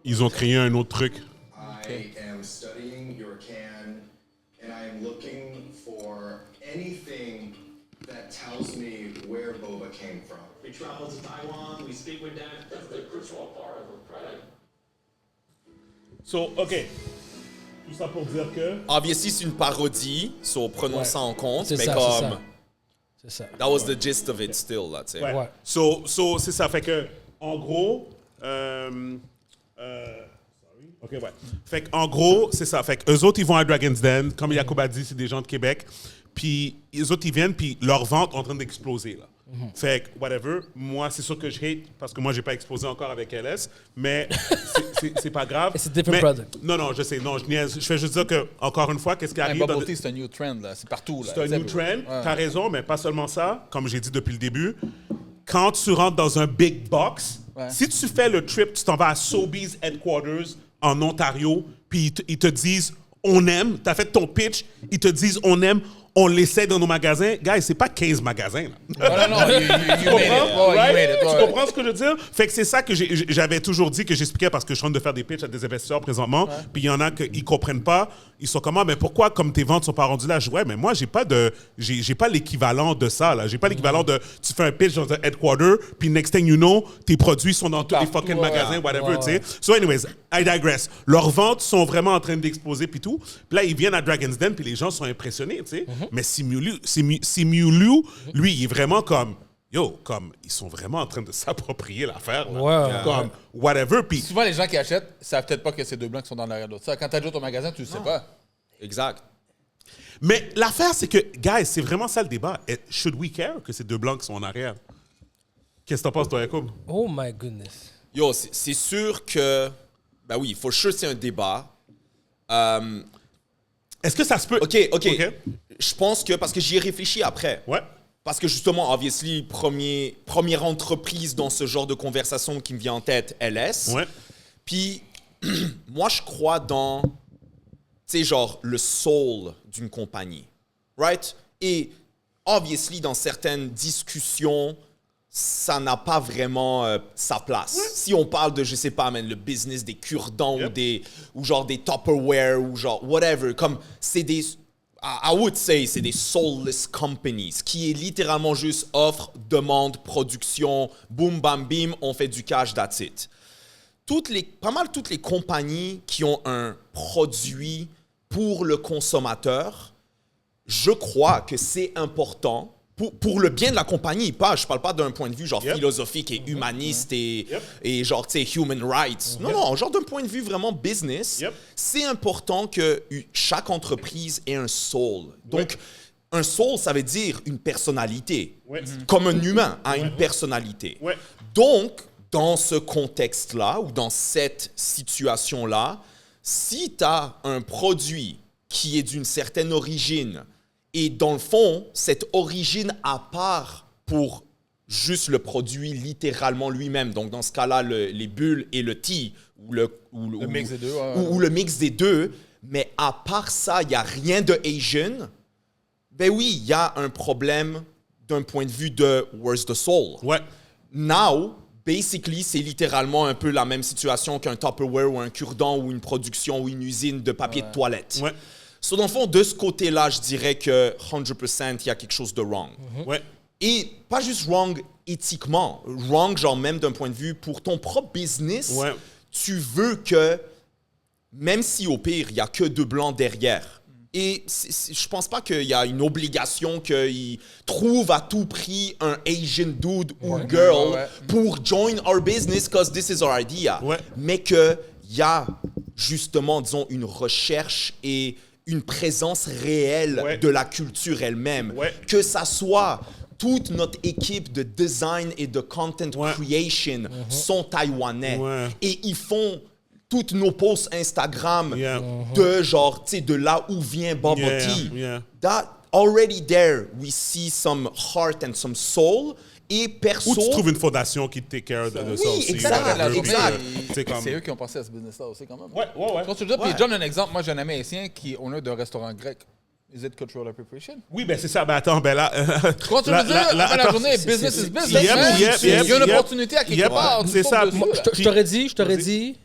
Ils ont créé un autre truc. I am studying your can and I am looking tells me where boba came from. We travel to Taiwan, we speak with them. That's the crucial part of our product. So, OK. Tout ça pour dire que... Obviously, c'est une parodie, so prenons ça en compte, C'est mais ça, comme... C'est ça. That was the gist of it still, là, tu sais. Ouais. Ouais. So, c'est ça. Fait que, en gros... OK, ouais. Fait que, en gros, c'est ça. Fait que eux autres, ils vont à Dragon's Den. Comme Yacoub a dit, c'est des gens de Québec. Puis, eux autres, ils viennent, puis leurs ventes sont en train d'exploser, là. Fait que, whatever. Moi, c'est sûr que je hate parce que moi, j'ai pas explosé encore avec LS, mais c'est pas grave. It's a different Mais- product. Non, je sais. Non, je niaise. Je fais juste dire que, encore une fois, qu'est-ce qui arrive... Bubble dans- tea, c'est un new trend, là. C'est partout, là. C'est un new trend, everywhere. t'as raison, mais pas seulement ça, comme j'ai dit depuis le début. Quand tu rentres dans un big box, si tu fais le trip, tu t'en vas à Sobeys Headquarters en Ontario, puis ils te disent « on aime », t'as fait ton pitch, ils te disent « on aime », on l'essaie dans nos magasins. Guys, c'est pas 15 magasins. Là. Non, you made it. comprends? Ouais, you made it. Tu Ouais. comprends ce que je veux dire? Fait que c'est ça que j'avais toujours dit, que j'expliquais parce que je suis en train de faire des pitchs à des investisseurs présentement. Puis il y en a qui comprennent pas. Ils sont comme, mais pourquoi, comme tes ventes sont pas rendues là? Je dis, ouais, mais moi, j'ai pas l'équivalent de ça, là. J'ai pas l'équivalent de, tu fais un pitch dans un headquarter, puis next thing you know, tes produits sont dans tous les fucking magasins, whatever, tu sais. So anyways, I digress. Leurs ventes sont vraiment en train d'exploser, puis tout. Puis là, ils viennent à Dragon's Den, puis les gens sont impressionnés, tu sais. Mais Simu Liu, lui, il est vraiment comme, yo, comme, ils sont vraiment en train de s'approprier l'affaire, là. Ouais. Comme, whatever, puis... Souvent, les gens qui achètent savent peut-être pas que c'est deux blancs qui sont dans l'arrière de l'autre. Ça, quand tu ajoutes au magasin, tu le sais pas. Exact. Mais l'affaire, c'est que, guys, c'est vraiment ça le débat. Should we care que ces deux blancs qui sont en arrière? Qu'est-ce que t'en penses, toi, Yacoub? Oh my goodness. Yo, c'est sûr que... Ben oui, for sure, c'est un débat. Est-ce que ça se peut? OK. Je pense que... Parce que j'y ai réfléchi après. Ouais. Parce que justement, obviously, première entreprise dans ce genre de conversation qui me vient en tête, LS. Ouais. Puis, moi, je crois dans, tu sais, genre, le soul d'une compagnie. Right? Et, obviously, dans certaines discussions, ça n'a pas vraiment sa place. Si on parle de, je sais pas, man, le business des cure-dents ou genre des Tupperware ou genre whatever, comme c'est des... I would say c'est des soulless companies, qui est littéralement juste offre, demande, production, boom, bam, bim, on fait du cash, that's it. Pas mal toutes les compagnies qui ont un produit pour le consommateur, je crois que c'est important pour le bien de la compagnie. Je parle pas d'un point de vue genre philosophique et humaniste et genre, tu sais, human rights. Non, genre d'un point de vue vraiment business, c'est important que chaque entreprise ait un soul. Donc, un soul, ça veut dire une personnalité. Comme un humain a une personnalité. Donc, dans ce contexte-là ou dans cette situation-là, si tu as un produit qui est d'une certaine origine et dans le fond, cette origine à part pour juste le produit littéralement lui-même, donc dans ce cas-là, les bulles et le tea, ou le mix des deux. Ou le mix des deux, mais à part ça, il n'y a rien de Asian, ben oui, il y a un problème d'un point de vue de where's the soul? Ouais. Now, basically, c'est littéralement un peu la même situation qu'un Tupperware ou un cure-dent ou une production ou une usine de papier de toilette. Ouais. So, dans le fond, de ce côté-là, je dirais que 100%, il y a quelque chose de wrong. Ouais. Et pas juste wrong éthiquement, wrong genre même d'un point de vue pour ton propre business, tu veux que, même si au pire, il n'y a que deux blancs derrière, et je pense pas qu'il y a une obligation qu'ils trouvent à tout prix un Asian dude ou girl pour join our business because this is our idea. Mais qu'il y a justement, disons, une recherche et une présence réelle de la culture elle-même. Que ça soit toute notre équipe de design et de content creation sont taïwanais. Et ils font toutes nos posts Instagram de genre, tu sais, de là où vient Bubble Tea. That already there, we see some heart and some soul. Et perso... Ou tu trouves une fondation qui te take care de ça aussi. Exact. C'est eux qui ont pensé à ce business-là aussi, quand même. Ouais. Quand tu le dis, puis je donne un exemple. Moi, j'ai un ami haïtien qui est owner d'un restaurant grec. Is it cultural appropriation? Oui, ben c'est ça. Ben attends, ben là... Quand tu veux dire, la journée, business is business. Il y a une opportunité à quelque part. C'est ça. Je t'aurais dit,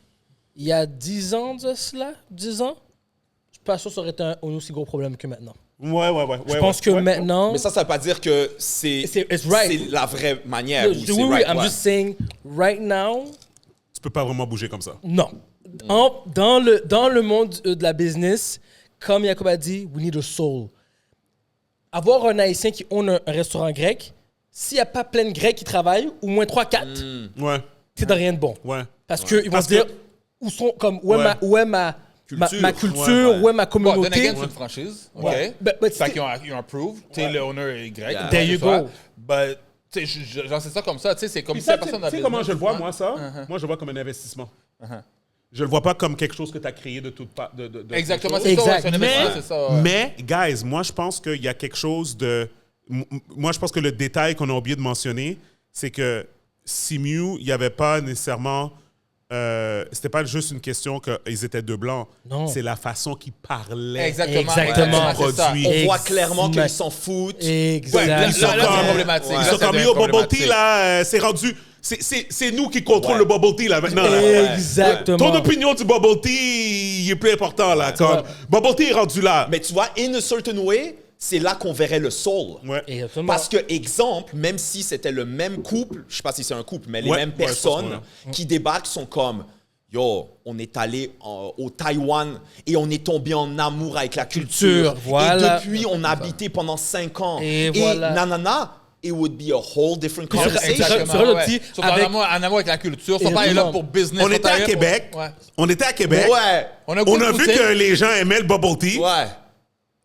il y a 10 ans de cela, 10 ans, je suis pas sûr que ça aurait été un aussi gros problème que maintenant. Ouais. Je pense que maintenant... Mais ça veut pas dire que c'est la vraie manière. Oui, I'm just saying, right now... Tu peux pas vraiment bouger comme ça. Non. Dans le monde de la business, comme Jacob a dit, we need a soul. Avoir un Haïtien qui own un restaurant grec, s'il n'y a pas plein de Grecs qui travaillent, au moins 3-4, c'est dans rien de bon. Ouais. Parce qu'ils vont se dire, où est ma culture, où est ma communauté. Then again, c'est une franchise. OK. Fait qu'ils ont approved. Tu sais, le owner est grec. There you go. But, tu sais, j'en sais ça comme ça. Tu sais, c'est comme Puis si la ça, tu personne sais comment je le vois, moi, ça? Moi, je le vois comme un investissement. Je le vois pas comme quelque chose que tu as créé de toute part. Exactement, quelque c'est chose. ça. Ouais, c'est un investissement, c'est ça. Ouais. Mais, guys, moi, je pense qu'il y a quelque chose de... Moi, je pense que le détail qu'on a oublié de mentionner, c'est que Simu, il n'y avait pas nécessairement... c'était pas juste une question qu'ils étaient deux blancs. Non. C'est la façon qu'ils parlaient. Exactement. Ouais, produit. On voit clairement qu'ils s'en foutent. Exactement. Ils sont Là, c'est problématique. Ils sont comme, yo, bubble tea, là, c'est rendu... C'est nous qui contrôlons le bubble tea, là, maintenant. Là. Exactement. Ton opinion du bubble tea, il est plus important, là. Comme, bubble tea est rendu là. Mais tu vois, in a certain way, c'est là qu'on verrait le soul. Ouais. Exactement. Parce que, exemple, même si c'était le même couple, je sais pas si c'est un couple, mais les mêmes personnes qui débarquent sont comme... Yo, on est allé au Taïwan et on est tombé en amour avec la culture. Voilà. Et depuis, on a habité pendant 5 ans. Et voilà. Nanana, it would be a whole different conversation. Exactement. Ouais. Surtout en amour avec la culture. Faut pas aller là pour business. On était à Québec. Ouais. On était à Québec. Ouais. On a vu que les gens aimaient le bubble tea. Ouais.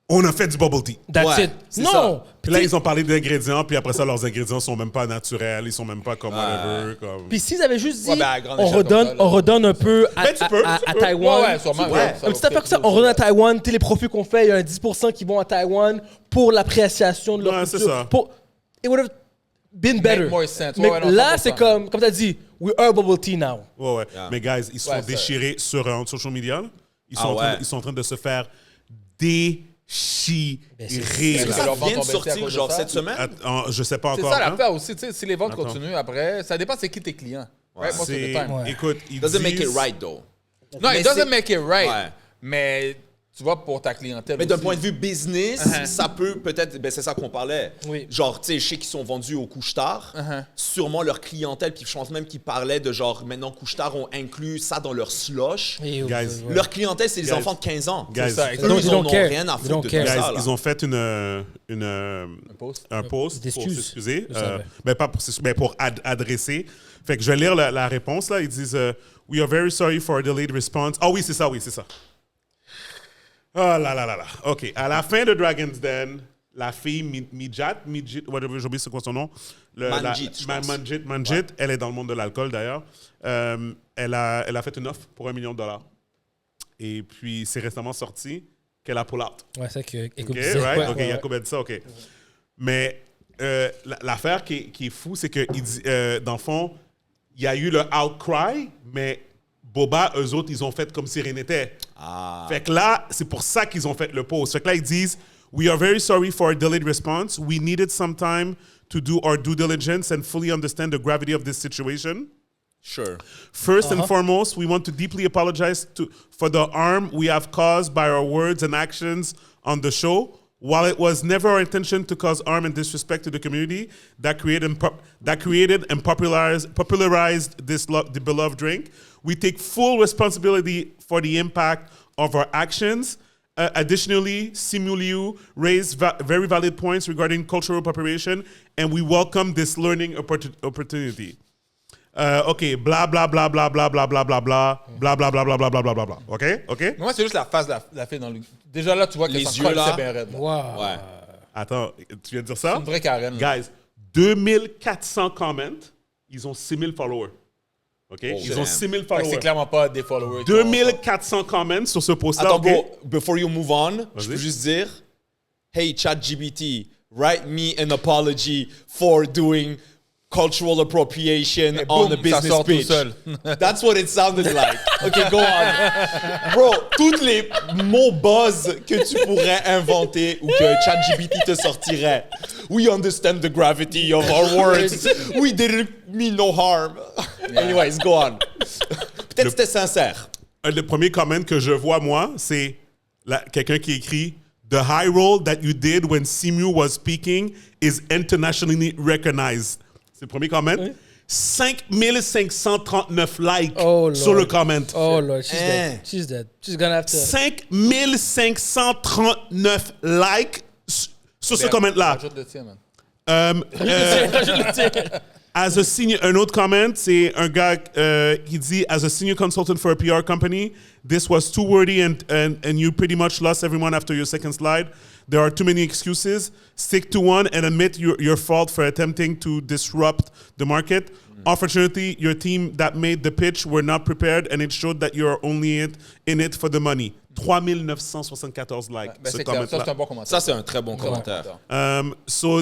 On a fait du bubble tea. That's it. c'est Non. ça. Puis là, ils ont parlé d'ingrédients, puis après ça, leurs ingrédients sont même pas naturels, ils sont même pas comme whatever. Comme... Puis s'ils avaient juste dit, Ouais, ben, à grande on échelle redonne, comme ça, là. on redonne un peu à, Ben, tu peux. à Taïwan. Ouais, sûrement. Ouais. Un petit affaire que ça, on redonne à Taïwan, tous les profits qu'on fait, il y a un 10% qui vont à Taïwan pour l'appréciation de leur Ouais, c'est culture. ça. It would have been better. more sense. Mais Ouais, non, là, 100%. c'est comme tu as dit, we are bubble tea now. Ouais. Mais guys, ils se font Ouais, ça- déchirer sur social media. Là. Ils sont, ils sont en train de se faire déchirer. Est-ce que Ça ça leur vient de vend ton sortir BC à cause genre de ça? cette semaine? Je sais pas C'est encore. ça hein. l'affaire aussi. Tu sais, si les ventes Attends. continuent après, ça dépend c'est qui tes clients. Right? Most of the time. Écoute, ils Doesn't make it disent- right, though. Non, Mais it doesn't c'est- make it right. Ouais. Mais tu vois, pour ta clientèle. Mais d'un aussi. point de vue business, ça peut peut-être... Ben, c'est ça qu'on parlait. Oui. Genre, tu sais, je sais qu'ils sont vendus au couche-tard. Sûrement leur clientèle, puis je pense même qu'ils parlaient de genre, maintenant, couche-tard ont inclus ça dans leur slush. Guys, Leur clientèle, c'est les Guys. enfants de 15 ans. Guys, ça, Eux, exactement. ils They en don't ont care. rien à They foutre don't de care. tout guys, ça. là. ils ont fait Un post. un post pour D'excuses. s'excuser. Je savais. Mais pas pour s'excuser, mais pour adresser. Fait que je vais lire la réponse là. Ils disent We are very sorry for a delayed response. Ah oui, c'est ça, oui, c'est ça. Oh là là là là. OK. À la fin de Dragon's Den, la fille Midjat, whatever, j'ai oublié c'est quoi son nom. Manjit, je pense. Manjit, elle est dans le monde de l'alcool d'ailleurs. Elle a fait une offre pour $1 million. Et puis, c'est récemment sorti qu'elle a pull out. Ouais, c'est que. OK, right? OK, Jacob a dit ça, OK. Mais l'affaire qui est fou, c'est que dans le fond, il y a eu le outcry, mais Boba, eux autres, ils ont fait comme si rien n'était. Fait que là, c'est pour ça qu'ils ont fait le post. Fait que là, ils disent We are very sorry for a delayed response. We needed some time to do our due diligence and fully understand the gravity of this situation. Sure. First and foremost, we want to deeply apologize for the harm we have caused by our words and actions on the show. While it was never our intention to cause harm and disrespect to the community that created and popularized the beloved drink, we take full responsibility for the impact of our actions. Additionally, Simuliu raised very valid points regarding cultural appropriation, and we welcome this learning opportunity. OK, bla bla bla bla bla bla bla bla bla bla bla bla bla bla bla bla bla bla. OK? OK? Mais moi, c'est juste la face de la fille dans le. Déjà là, tu vois que Les ça yeux, là. c'est bien raide. là. Wow. Ouais. Attends, tu viens de dire C'est ça? une vraie Karen. là. Guys, 2400 comments, ils ont 6000 followers. OK? Ils ont damn. 6000 Fait que followers. c'est clairement pas des followers. qui ont- 2400 comments sur ce post-là. Attends, OK? bro, before you move on, je Vas-y. peux juste dire, hey, ChatGPT, write me an apology for doing cultural appropriation Et on boum, a ça business sort tout pitch. seul. That's what it sounded like. Okay, go on. Bro, tous les mots buzz que tu pourrais inventer ou que ChatGPT te sortirait. We understand the gravity of our words. We didn't mean no harm. Anyways, go on. Peut-être que c'était sincère. Le premier comment que je vois, moi, c'est quelqu'un qui écrit The high roll that you did when Simu was speaking is internationally recognized. C'est le premier comment. Oui. 5539 likes sur le comment. Oh Lord, she's dead. She's dead. She's gonna have to... 5539 likes sur ce comment-là. Rajoute le tien, man. As a senior, un autre comment, c'est un gars qui dit, as a senior consultant for a PR company, this was too wordy and you pretty much lost everyone after your second slide. There are too many excuses. Stick to one and admit your fault for attempting to disrupt the market. Unfortunately, your team that made the pitch were not prepared and it showed that you're only in it for the money. 3974 likes. Ben c'est clair. Ça, c'est un bon commentaire. Ça, c'est un très bon commentaire. So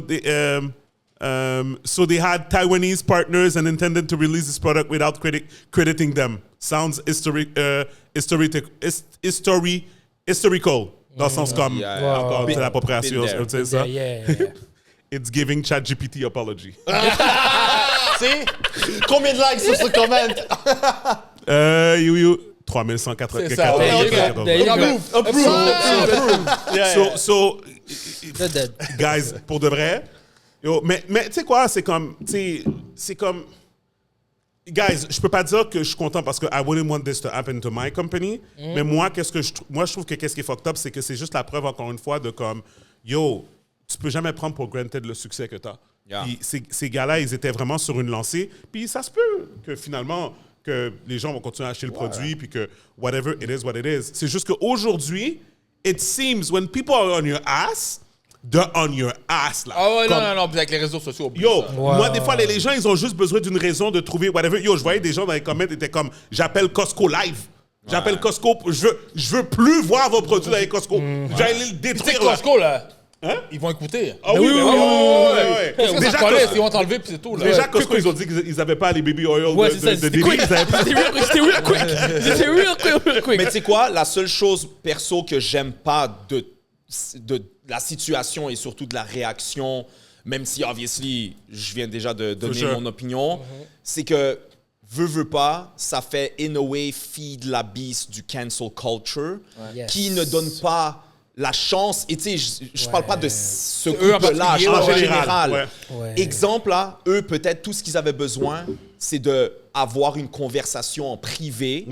they had Taiwanese partners and intended to release this product without crediting them. Sounds historical. Dans le sens comme encore de l'appropriation. C'est ça. It's giving ChatGPT apology. C'est combien de likes sur ce comment? 3194. Approve. So, guys, pour de vrai. Mais tu sais quoi, c'est comme, guys, je peux pas dire que je suis content parce que I wouldn't want this to happen to my company. Mais moi, je trouve que qu'est-ce qui est fucked up, c'est que c'est juste la preuve encore une fois de comme, yo, tu peux jamais prendre pour granted le succès que t'as. Yeah. Puis ces gars-là, ils étaient vraiment sur une lancée. Puis ça se peut que finalement, que les gens vont continuer à acheter le produit, puis que whatever it is what it is. C'est juste qu'aujourd'hui, it seems when people are on your ass, they're on your ass, là. Ah ouais, comme, non, avec les réseaux sociaux. Yo, moi, des fois, les gens, ils ont juste besoin d'une raison de trouver whatever. Yo, je voyais des gens dans les comments qui étaient comme, j'appelle Costco live. J'appelle Costco, je veux plus voir vos produits dans les Costco. J'allais le détruire. C'est Costco, là. Hein? Ils vont écouter. Ah oui. Déjà, ils vont t'enlever, puis c'est tout. Là. Déjà, Costco, ils ont dit qu'ils n'avaient pas les baby oil de Diddy. C'était real quick. Mais tu sais quoi? La seule chose, perso, que j'aime pas de la situation et surtout de la réaction, même si, obviously, je viens déjà de donner mon opinion, c'est que, veut pas, ça fait, in a way, feed la beast du cancel culture, qui ne donne pas la chance, et tu sais, je parle pas de ce couple-là, en général. Exemple, là, eux, peut-être, tout ce qu'ils avaient besoin, c'est d'avoir une conversation en privé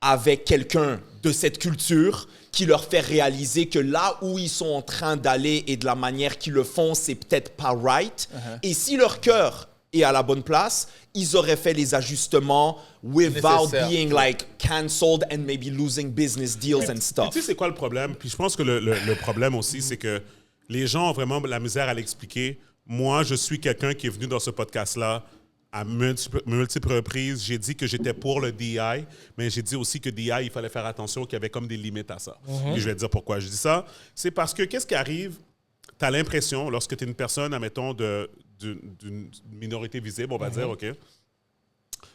avec quelqu'un de cette culture qui leur fait réaliser que là où ils sont en train d'aller et de la manière qu'ils le font, c'est peut-être pas right. Et si leur cœur est à la bonne place, ils auraient fait les ajustements without being like cancelled and maybe losing business deals and stuff. Tu sais, c'est quoi le problème? Puis je pense que le problème aussi, c'est que les gens ont vraiment la misère à l'expliquer. Moi, je suis quelqu'un qui est venu dans ce podcast-là à multiples reprises. J'ai dit que j'étais pour le DI, mais j'ai dit aussi que DI, il fallait faire attention, qu'il y avait comme des limites à ça. Et je vais te dire pourquoi je dis ça. C'est parce que qu'est-ce qui arrive? Tu as l'impression, lorsque tu es une personne, admettons, d'une minorité visible, on va dire, OK?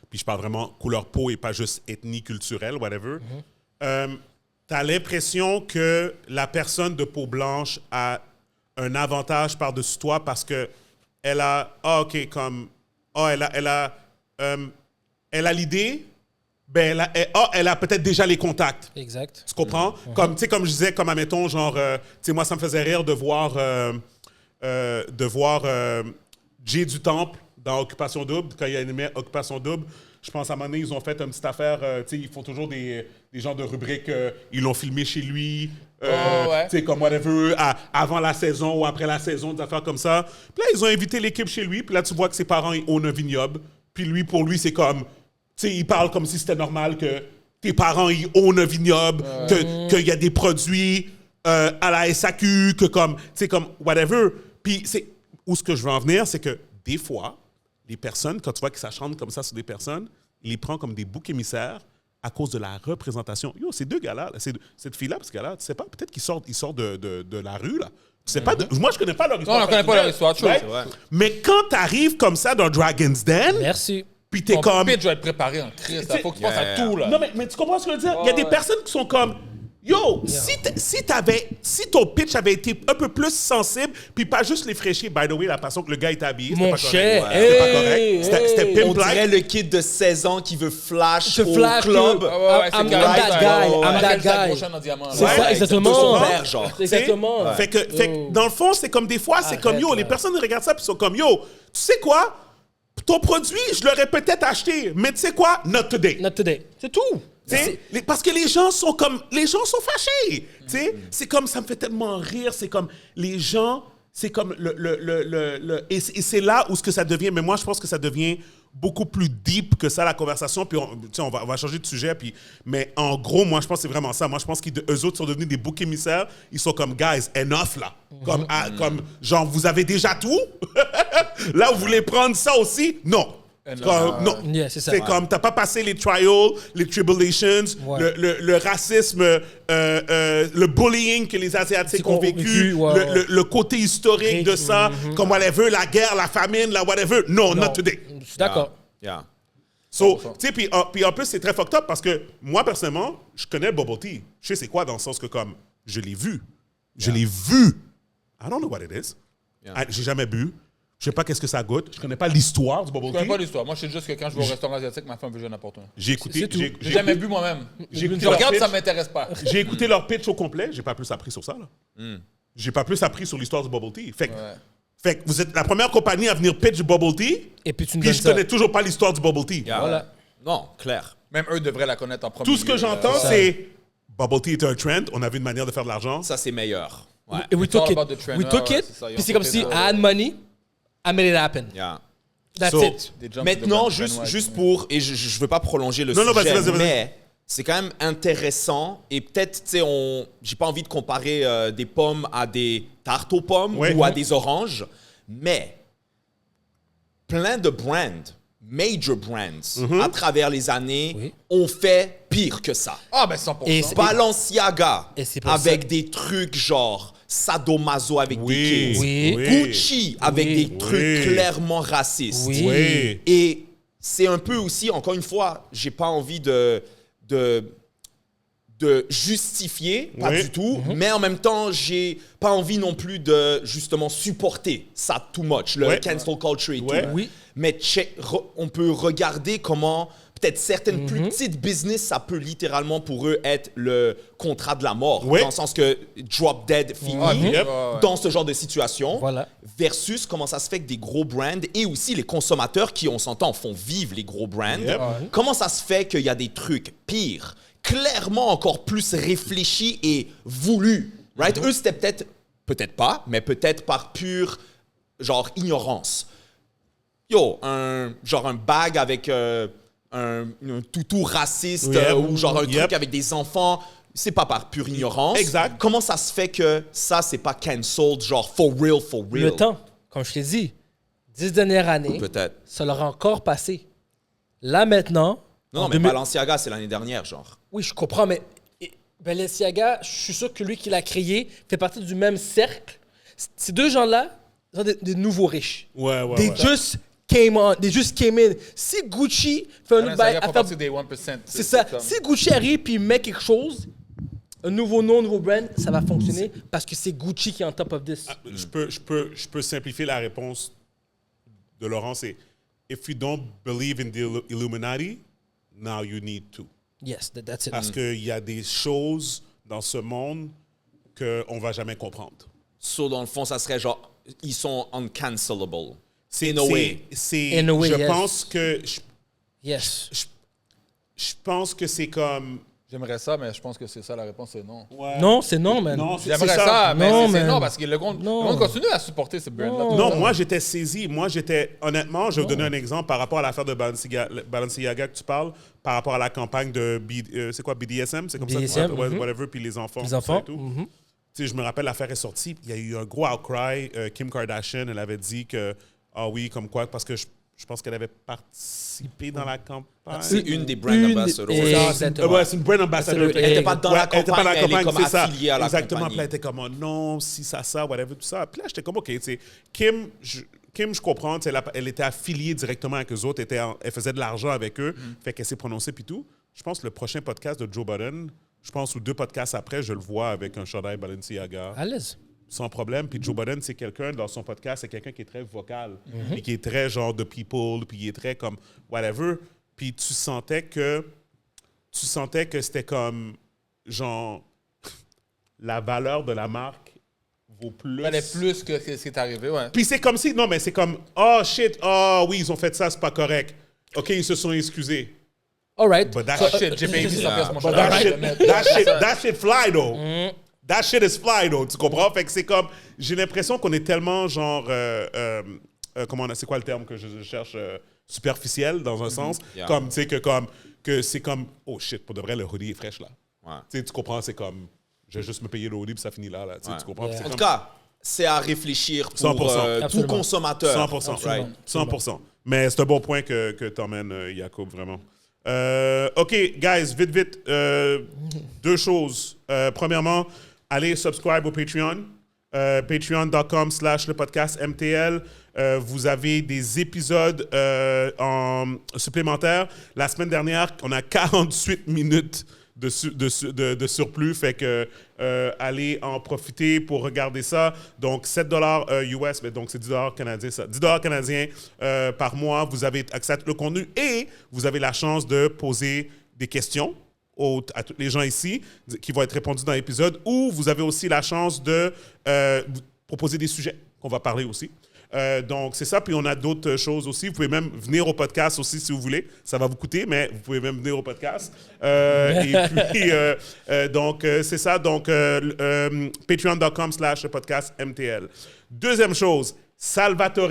Puis je parle vraiment couleur peau et pas juste ethnie, culturelle, whatever. Tu as l'impression que la personne de peau blanche a un avantage par-dessus toi parce que elle a... elle a l'idée, ben elle a peut-être déjà les contacts. Exact. Tu comprends? Comme je disais, comme admettons, genre, tu sais, moi, ça me faisait rire de voir Jay du Temple dans Occupation Double, quand il y a animé Occupation Double. Je pense à un moment donné, ils ont fait une petite affaire, tu sais, ils font toujours des genres de rubriques, ils l'ont filmé chez lui, tu sais, comme whatever, avant la saison ou après la saison, des affaires comme ça. Puis là, ils ont invité l'équipe chez lui, puis là, tu vois que ses parents, ils own un vignoble. Puis lui, pour lui, c'est comme, tu sais, il parle comme si c'était normal que tes parents, ils own un vignoble, qu'il y a des produits à la SAQ, que comme, tu sais, comme whatever. Puis où ce que je veux en venir, c'est que des fois, les personnes, quand tu vois qu'ils s'acharnent comme ça sur des personnes, ils les prennent comme des boucs émissaires à cause de la représentation. Yo, ces deux gars-là, cette fille-là, ce gars-là, tu sais pas, peut-être qu'ils sortent de la rue, là. Tu sais pas, moi, je connais pas leur histoire. Non, on connaît pas leur histoire, right? Mais quand tu arrives comme ça dans Dragon's Den, merci. Puis t'es comme... pitch doit être préparé en crise, il faut que tu penses à tout, là. Non, mais tu comprends ce que je veux dire? Il y a des personnes qui sont comme... Yo, si ton pitch avait été un peu plus sensible, puis pas juste les fraîchis, by the way, la façon que le gars était habillé, c'était Mon pas cher, correct. C'était pas correct. C'était On pimp dirait like. le kid de 16 ans qui veut flash Je au flash club. que- c'est I'm carré, that ça. guy, I'm Michael that Jackson guy. prochain en diamant. C'est Ouais, ça, exactement. de son père, genre. Exactement. Fait que, dans le fond, c'est comme des fois, c'est comme yo, Arrête, les là. personnes regardent ça puis sont comme yo, tu sais quoi? Ton produit, je l'aurais peut-être acheté, mais tu sais quoi? Not today. Not today. C'est tout. T'sais, parce que les gens sont fâchés. T'sais, c'est comme, ça me fait tellement rire. C'est comme, les gens, c'est comme et c'est là où ce que ça devient. Mais moi, je pense que ça devient beaucoup plus deep que ça, la conversation. Puis, on va changer de sujet. Puis, mais en gros, moi, je pense que c'est vraiment ça. Moi, je pense qu'eux autres sont devenus des boucs émissaires. Ils sont comme, guys, enough, là. Comme genre, vous avez déjà tout? Là, vous voulez prendre ça aussi? Non. Non. Yeah, c'est ça. C'est comme, t'as pas passé les trials, les tribulations, Ouais. le racisme, le bullying que les Asiatiques ont vécu, ouais. le côté historique de ça, comme whatever, la guerre, la famine, la whatever. Non, not today. Je suis d'accord. Yeah. So, tu sais, puis en plus, c'est très fucked up parce que moi, personnellement, je connais Bubble Tea. Je sais c'est quoi dans le sens que, comme, je l'ai vu. Je l'ai vu. I don't know what it is. J'ai jamais bu. Je sais pas qu'est-ce que ça goûte. Je connais pas l'histoire du Bubble Je Tea. connais pas l'histoire. Moi, je sais juste que quand je vais au restaurant asiatique, ma femme veut que je n'importe quoi. J'ai écouté. J'ai jamais bu moi-même. J'ai écouté Je regarde, leur ça pitch. m'intéresse pas. J'ai écouté leur pitch au complet. J'ai pas plus appris sur ça, là. J'ai pas plus appris sur l'histoire du Bubble Tea. Fait que vous êtes la première compagnie à venir pitch du Bubble Tea. Et puis tu me Puis donnes je ça. connais toujours pas l'histoire du Bubble Tea. Yeah. Voilà. Non, clair. Même eux devraient la connaître en premier. Tout ce que lieu. j'entends, c'est Bubble Tea était un trend. On avait une manière de faire de l'argent. Ça, c'est meilleur. Ouais. Et we It's all took it. about the trend. We took Ouais, it. c'est ça, ils Puis ont c'est comme fait si I ça. had money, I made it happen. Yeah. That's So, it. Des jumps Maintenant, de juste bandwagon. pour, et je veux pas prolonger le Non, non, sujet, vas-y. mais c'est quand même intéressant et peut-être, tu sais, j'ai pas envie de comparer des pommes à des tartes aux pommes Ouais. ou à des oranges, mais plein de brands, major brands, à travers les années, ont fait pire que ça. Ah, ben 100%. Et c'est- Balenciaga, Et c'est pour avec ça- des trucs genre sadomaso avec Oui. des kids. Oui. Gucci, avec Oui. des trucs Oui. clairement racistes. Oui. Oui. Et c'est un peu aussi, encore une fois, j'ai pas envie de justifier, pas Oui. du tout, mais en même temps, j'ai pas envie non plus de justement supporter ça too much, le Ouais. cancel culture et Ouais. tout. Oui. Mais on peut regarder comment peut-être certaines plus petites business, ça peut littéralement pour eux être le contrat de la mort, Ouais. dans le sens que drop dead fini Yep. dans ce genre de situation. Voilà. Versus comment ça se fait que des gros brands et aussi les consommateurs qui, on s'entend, font vivre les gros brands. Yep. Comment ça se fait qu'il y a des trucs pires, clairement encore plus réfléchis et voulus, right? Eux, c'était peut-être pas, mais peut-être par pure, genre, ignorance. Yo, un bag avec un toutou raciste Yep. ou genre un Yep. truc avec des enfants, c'est pas par pure ignorance. Exact. Comment ça se fait que ça, c'est pas cancelled, genre for real, for real? Le temps, comme je t'ai dit, 10 dernières années, Peut-être. ça leur a encore passé. Là, maintenant... Non, en mais 2000 Balenciaga, c'est l'année dernière, genre. Oui, je comprends, mais Balenciaga, je suis sûr que lui qui l'a créé fait partie du même cercle. Ces deux gens-là sont des nouveaux riches. Ouais. They just came in. Si Gucci fait un autre bail Balenciaga à fait faire... partie des 1%. C'est ça. comme- Si Gucci arrive puis met quelque chose, un nouveau nom, un nouveau brand, ça va fonctionner parce que c'est Gucci qui est en top of this. Je peux simplifier la réponse de Laurent, c'est if you don't believe in the Illuminati, now you need to. Yes, that's it. Parce qu'il y a des choses dans ce monde qu'on ne va jamais comprendre. So, dans le fond, ça serait genre, ils sont uncancelable. C'est In a way. In a way, je yes. pense que Yes. je pense que c'est comme J'aimerais ça, mais je pense que c'est ça la réponse, c'est non. Non, c'est non, man. non, c'est J'aimerais ça, mais Non, c'est man. non, parce que le monde continue à supporter ce brand-là. Non, moi j'étais saisi. Moi j'étais honnêtement, je vais vous donner un exemple par rapport à l'affaire de Balenciaga que tu parles, par rapport à la campagne de c'est quoi BDSM, c'est comme BDSM, ça, whatever, puis les enfants. Les tout ça enfants. et tout. Tu sais, je me rappelle l'affaire est sortie, il y a eu un gros outcry. Kim Kardashian, elle avait dit que ah oui, comme quoi, parce que je pense qu'elle avait participé dans la campagne. C'est une des brand Une- ambassadors. Exactement. Ouais, c'est une brand ambassador. Elle était pas dans la elle était pas dans la campagne, mais elle est campagne, comme c'est ça. affiliée à la Exactement. compagnie. Puis là, elle était comme, oh non, si ça, whatever, tout ça. Puis là, j'étais comme, OK, tu sais, Kim, je comprends, tu sais, elle était affiliée directement avec eux autres, elle faisait de l'argent avec eux, fait qu'elle s'est prononcée puis tout. Je pense que le prochain podcast de Joe Budden je pense, ou 2 podcasts après, je le vois avec un chandail Balenciaga. À l'aise. Sans problème. Puis Joe Budden, c'est quelqu'un, dans son podcast, c'est quelqu'un qui est très vocal. Puis qui est très genre de people, puis il est très comme whatever. Puis tu sentais que c'était comme, genre, la valeur de la marque vaut plus. Elle est plus que ce qui est arrivé, ouais. Puis c'est comme si, non, mais c'est comme, oh shit, oh oui, ils ont fait ça, c'est pas correct. OK, ils se sont excusés. All right. But that Shit, j'ai payé 100 pièces mon But chandail. that shit fly, though. That shit is fly, though. Tu comprends? Fait que c'est comme... J'ai l'impression qu'on est tellement, genre... c'est quoi le terme que je cherche? Superficiel, dans un sens. Yeah. Comme, tu sais, que c'est comme... Oh, shit, pour de vrai, le hoodie est fraîche, là. Ouais. Tu sais, tu comprends? C'est comme... Je vais juste me payer le hoodie, puis ça finit là. Tu sais, tu comprends? Puis c'est En tout comme- cas, c'est à réfléchir pour 100%. tout Absolument. consommateur. 100%. Right. 100%. Mais c'est un bon point que t'emmènes, Jacob, vraiment. OK, guys, vite. 2 choses. Premièrement, allez subscribe au Patreon. Patreon.com/le podcast MTL. Vous avez des épisodes en supplémentaires. La semaine dernière, on a 48 minutes de surplus. Fait que allez en profiter pour regarder ça. Donc, $7 US, mais donc c'est $10 canadiens. Ça. $10 canadiens par mois. Vous avez accès à tout le contenu et vous avez la chance de poser des questions à tous les gens ici qui vont être répondues dans l'épisode, ou vous avez aussi la chance de vous proposer des sujets qu'on va parler aussi. Donc, c'est ça. Puis, on a d'autres choses aussi. Vous pouvez même venir au podcast aussi si vous voulez. Ça va vous coûter, mais vous pouvez même venir au podcast. Et puis, donc, c'est ça. Donc, patreon.com/le podcast MTL. Deuxième chose, Salvatore.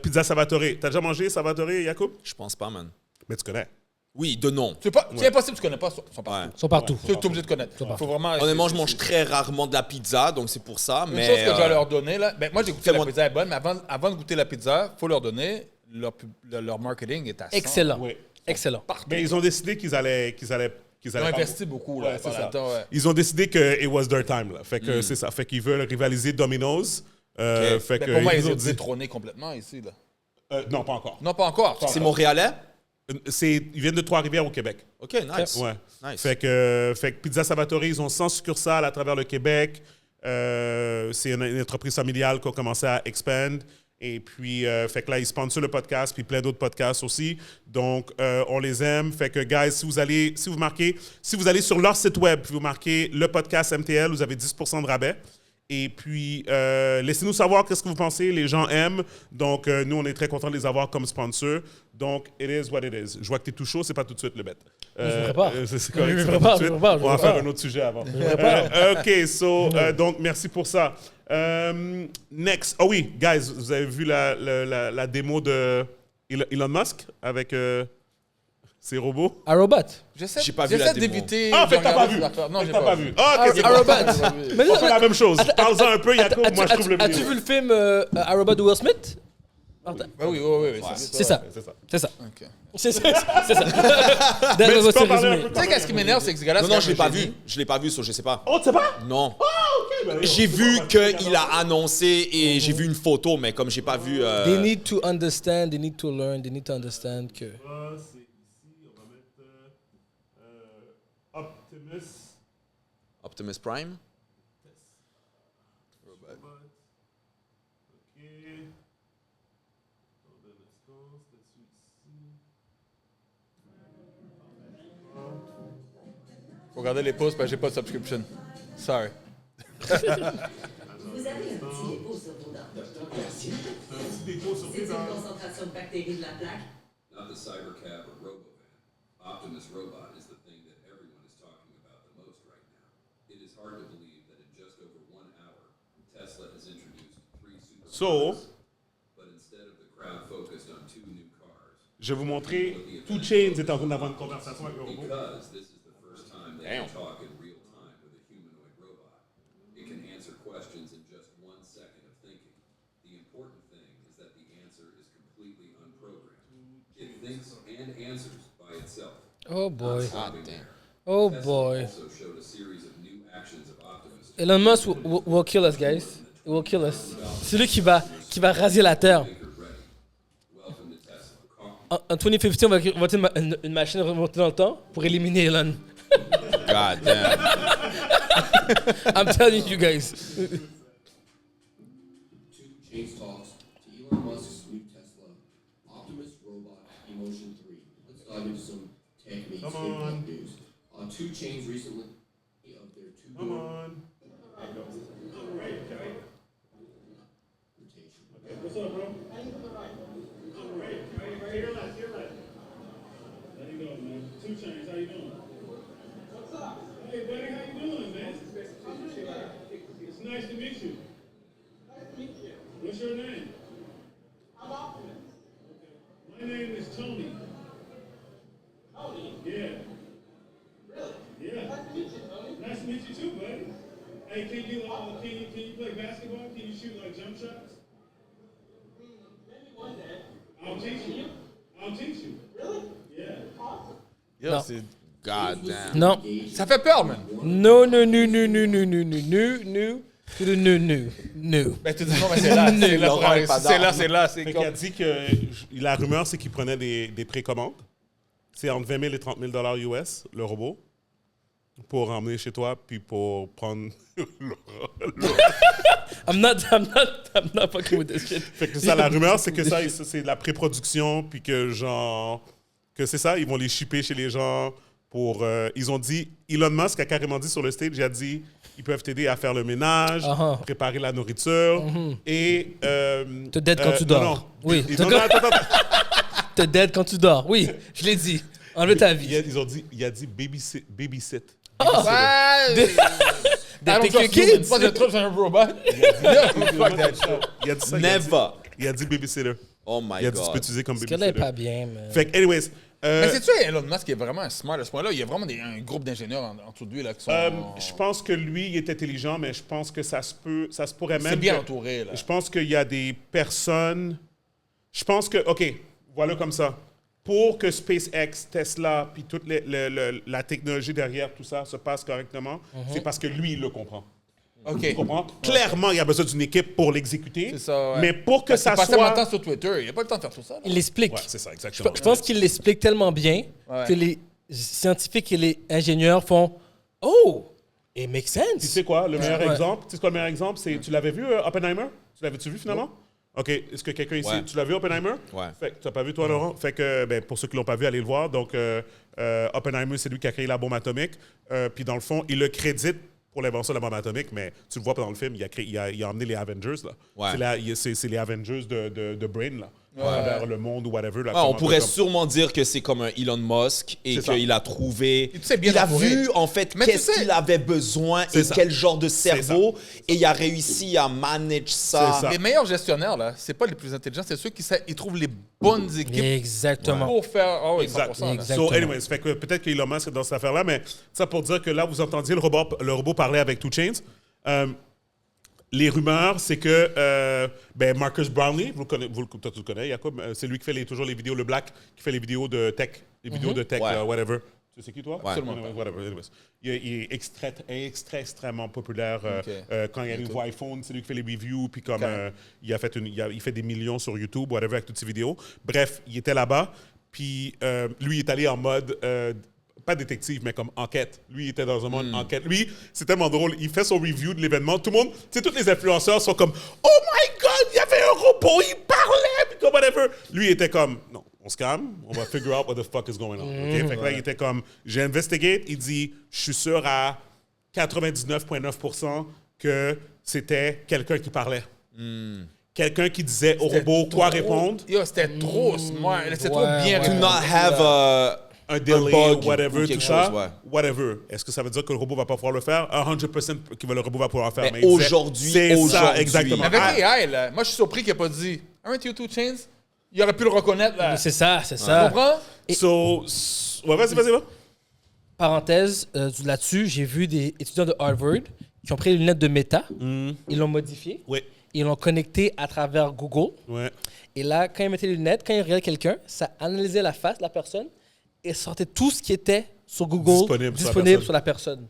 Pizza Salvatore. T'as déjà mangé Salvatore, Jacob? Je pense pas, man. Mais tu connais. Oui, de nom. C'est impossible, tu connais pas. Ils sont partout. Ouais. Ils sont partout. Tu es obligé de connaître. Faut vraiment. Honnêtement, je mange très rarement de la pizza, donc c'est pour ça. Une Mais chose que je vais leur donner, là. Ben, moi, j'ai goûté la fais-moi- pizza, elle est bonne, mais avant de goûter la pizza, il faut leur donner. Leur marketing est à 100. Excellent. Oui. Excellent. Mais ils ont décidé qu'ils allaient Ils ont investi beaucoup, là. Ouais, c'est pendant ça. le temps, ouais. Ils ont décidé que it was their time, là. Fait que c'est ça. Fait qu'ils veulent rivaliser Domino's. Fait Ben, que pour moi, ils ils ont ont dit... détrôné complètement ici, là. Non, pas encore. Non, pas encore. c'est montréalais? Ils viennent de Trois-Rivières au Québec. OK, nice. Ouais. Nice. Fait que Pizza Salvatore, ils ont 100 succursales à travers le Québec. C'est une entreprise familiale qui a commencé à expand. Et puis, fait que là, ils sponsorent le podcast, puis plein d'autres podcasts aussi. Donc, on les aime. Fait que, guys, si vous allez sur leur site web, puis vous marquez le podcast MTL, vous avez 10% de rabais. Et puis, laissez-nous savoir qu'est-ce que vous pensez. Les gens aiment. Donc, nous, on est très contents de les avoir comme sponsors. Donc, it is what it is. Je vois que t'es tout chaud. C'est pas tout de suite, le bête. Je me prépare. C'est correct. Je me c'est pas prépare, tout de je me suite. prépare, je On va me faire prépare. un autre sujet avant. prépare. OK, donc, merci pour ça. Next. Oh oui, guys, vous avez vu la démo de Elon Musk avec ses robots? Arrobot. J'ai pas vu la démo. d'éviter. Ah, fait de que t'as pas regarder vu. ces affaires. Non, Fait j'ai que t'as pas vu. vu. Ah, OK, c'est bon. Arrobot. Mais On fait la même chose. Parle-en un peu, Jacob. Moi, je trouve le mieux. As-tu vu le film Arrobot de Will Smith? Oui. C'est ça. C'est ça. C'est ça. OK. C'est ça. Mais tu peux en parler un peu Tu sais, qu'est-ce qui m'énerve, c'est que ce gars-là, Non, c'est non, quand je l'ai même pas un génie. vu. Je l'ai pas vu, so je sais pas. Oh, tu sais pas? Non. Ben, J'ai vu qu'il a annoncé et j'ai vu une photo, mais comme j'ai pas vu... They need to understand, they need to learn, they need to understand que... C'est ici, on va mettre Optimus. Optimus Prime. OK. Faut regarder les pouces, parce que j'ai pas de subscription. Sorry. Vous avez un petit dépôt sur vos dents. C'est une concentration de bactéries de la plaque. Not the Cybercab or Robovan. Optimus Robot is the thing that everyone is talking about the most right now. It is hard to believe that in just over 1 hour, Tesla has introduced 3 supercars, but instead of the crowd focused on 2 new cars, Je vais vous montrer. 2 Chainz est en train d'avoir une conversation avec le robot. because this is the first time they can talk in real time with a humanoid robot. It can answer questions in just 1 second of thinking. The important thing is that the answer is completely unprogrammed. It thinks and answers by itself. Oh boy. Stopping there. Oh Tesla boy. also showed a series of new actions of Optimus. Elon Musk will kill us, guys. He will kill us. C'est lui qui va raser la Terre. Welcome to Tesla. En 2050, on va utiliser une machine remontée dans le temps pour éliminer Elon. God damn. I'm telling you guys. Two Chains talks to Elon Musk's new Tesla, Optimus robot, Emotion 3. Let's dive into some tech meets and tech news. 2 Chains recently of their 2 Come on. What's up, bro? Right here left, here left. How you doing, man? 2 Chains, how you doing? What's up? Hey, buddy, how you doing, man? It's nice to meet you. Nice to meet you. What's your name? I'm Optimus. Okay. My name is Tony. Tony? Yeah. Really? Yeah. Nice to meet you, Tony. Nice to meet you too, buddy. Hey, can you play basketball? Can you shoot like jump shots? Maybe one day. I'll teach you. I'll teach you. Really? Yeah. Awesome. Yo, Non. c'est... God damn. Non. Ça fait peur, man. No. Ben, tu dis non, mais c'est là. C'est là, Laurent est pas c'est là. C'est Fait comme... qu'il a dit que la rumeur, c'est qu'il prenait des précommandes. C'est entre 20 000 et 30 000 US, le robot, pour emmener chez toi, puis pour prendre I'm not fucking with this shit. Fait que ça, la rumeur, c'est que ça, c'est de la pré-production, puis que genre, que c'est ça, ils vont les shipper chez les gens pour... ils ont dit, Elon Musk a carrément dit sur le stage, il a dit, ils peuvent t'aider à faire le ménage, préparer la nourriture, et... Te dead quand tu dors. Non. Oui. Non, attends. Te dead quand tu dors. Oui, je l'ai dit. Enlève ta vie. Ils ont dit, il a dit babysit. Kids. Pas de truc sur un robot. Il a dit ça. Never. Il a dit babysitter. Oh my Il a dit, tu peux God. utiliser comme Parce qu'elle est babysitter. pas bien, man. Fait que, anyways... Mais c'est-tu Elon Musk qui est vraiment smart à ce point-là? Il y a vraiment un groupe d'ingénieurs en dessous de lui là, qui sont... je pense que lui, il est intelligent, mais je pense que ça se pourrait même... C'est bien que- entouré, là. Je pense qu'il y a des personnes... Je pense que... OK, voilà comme ça. Pour que SpaceX, Tesla, puis toute la technologie derrière tout ça se passe correctement, c'est parce que lui, il le comprend. OK. Tu comprends? Clairement, il y a besoin d'une équipe pour l'exécuter. C'est ça, ouais. Mais pour que ça Il passe tellement de soit... temps sur Twitter, il n'y a pas le temps de faire tout ça. là. Il l'explique. Ouais, c'est ça, exactement. Je pense qu'il l'explique tellement bien Ouais. que les scientifiques et les ingénieurs font « Oh, it makes sense. » Tu sais quoi, le meilleur Ouais. exemple? Tu sais quoi, le meilleur exemple? C'est, tu l'avais vu, Oppenheimer? Tu l'avais-tu vu, finalement? OK. Est-ce que quelqu'un ici... Ouais. Tu l'as vu, Oppenheimer? Ouais. Fait que tu n'as pas vu, toi, Laurent? Fait que, ben, pour ceux qui ne l'ont pas vu, allez le voir. Donc, Oppenheimer, c'est lui qui a créé la bombe atomique. Puis, dans le fond, il le crédite pour l'invention de la bombe atomique, mais tu le vois pas dans le film, il a emmené les Avengers, là. Ouais. C'est les Avengers de Brain, là. À travers le monde ou whatever. Là, Ah, on comment- pourrait comme- sûrement dire que c'est comme un Elon Musk et C'est ça. qu'il a trouvé. Tu sais, bien il a entouré. vu en fait Mais tu qu'est-ce sais- qu'il avait besoin C'est et ça. quel genre de cerveau et il a réussi à manager ça. C'est ça. Les meilleurs gestionnaires, là, c'est pas les plus intelligents, c'est ceux qui ils trouvent les bonnes équipes Exactement. pour faire... Ah oui, Exact. 100%. là. Exactement. So, anyways, fait que peut-être qu'Elon Musk est dans cette affaire-là, mais ça pour dire que là, vous entendiez le robot parler avec 2 Chainz. Les rumeurs, c'est que ben Marcus Brownlee, toi, tu le connais, Jacob, c'est lui qui fait toujours les vidéos, le Black, qui fait les vidéos de tech, Ouais. whatever. Tu sais c'est qui, toi? Ouais. Absolument pas. Whatever. Anyways. Il est extrêmement populaire. Quand il y a un nouveau iPhone, c'est lui qui fait les reviews, puis comme il fait des millions sur YouTube, whatever, avec toutes ses vidéos. Bref, il était là-bas, puis lui, il est allé en mode... pas détective, mais comme enquête. Lui, il était dans un mode enquête. Lui, c'est tellement drôle. Il fait son review de l'événement. Tout le monde, tu sais, tous les influenceurs sont comme « Oh my God, il y avait un robot, il parlait! » Puis comme whatever. Lui, il était comme « Non, on se calme. On va figure out what the fuck is going on. OK? Fait que là, il était comme « J'ai investigate. » Il dit « Je suis sûr à 99,9% que c'était quelqu'un qui parlait. Quelqu'un qui disait au robot quoi répondre. Yo, c'était trop smart. C'était trop Ouais, bien ouais. Do réfléchi, not have là. Un delay, bug whatever, ou quelque tout ça, chose, ouais. whatever. Est-ce que ça veut dire que le robot va pas pouvoir le faire? 100% que le robot va pouvoir le faire. Mais aujourd'hui, c'est ça, aujourd'hui. exactement. Avec Ah, AI, là, moi, je suis surpris qu'il n'ait pas dit « Aren't you 2 Chainz? » Il aurait pu le reconnaître, là. C'est ça, c'est Tu ça. comprends? ouais, vas-y, va. Parenthèse, là-dessus, j'ai vu des étudiants de Harvard qui ont pris les lunettes de Meta, ils l'ont modifié, Oui. ils l'ont connecté à travers Google. Ouais. Et là, quand ils mettaient les lunettes, quand ils regardaient quelqu'un, ça analysait la face de la personne et sortait tout ce qui était sur Google Disponible sur la personne.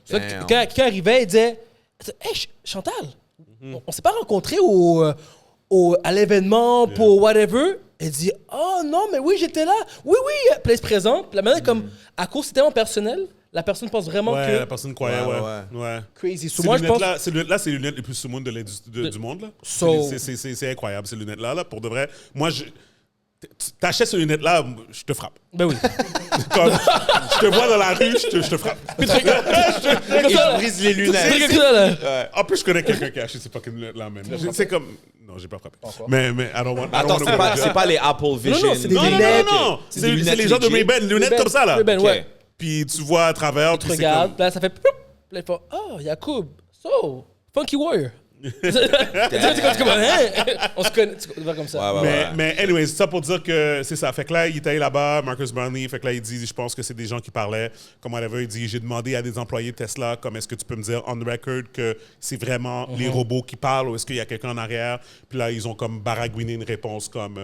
So, Damn. quand quelqu'un arrivait, il disait « Hey, Chantal, on s'est pas rencontrés à l'événement pour whatever. » Elle dit « Oh non, mais oui, j'étais là. Oui, oui. » Puis elle se présente. Puis la manière comme, à cause c'est tellement personnel, La personne pense vraiment Ouais, que... la personne croyait, ouais. Crazy. So, Ces moi, je pense... lunettes-là, c'est les lunettes les plus sous-monde du monde. Là. C'est incroyable, ces lunettes-là. Là, pour de vrai. Moi, t'achètes ces lunettes-là, je te frappe. Ben oui. Comme, je te vois dans la rue, je te frappe. Puis je brise les lunettes. En plus, je connais quelqu'un qui a acheté ces fucking lunettes-là, même. C'est comme... Non, j'ai pas frappé. Mais I don't want... Attends, c'est pas les Apple Vision. Non, c'est des lunettes. Non. C'est les gens de Ray-Ban, lunettes comme ça, là. Ray-Ban, ouais. Puis tu vois à travers. Tu regardes, là, ça fait... Puis là, il fait « Oh, Yacoub, so, Funky Warrior. » On se connaît, tu vois comme ça. Mais anyways, c'est ça pour dire que c'est ça. Fait que là, il était allé là-bas, Marcus Brownlee. Fait que là, il dit, je pense que c'est des gens qui parlaient. Comme whatever, il dit, j'ai demandé à des employés de Tesla, comme est-ce que tu peux me dire on record que c'est vraiment les robots qui parlent ou est-ce qu'il y a quelqu'un en arrière? Puis là, ils ont comme baragouiné une réponse comme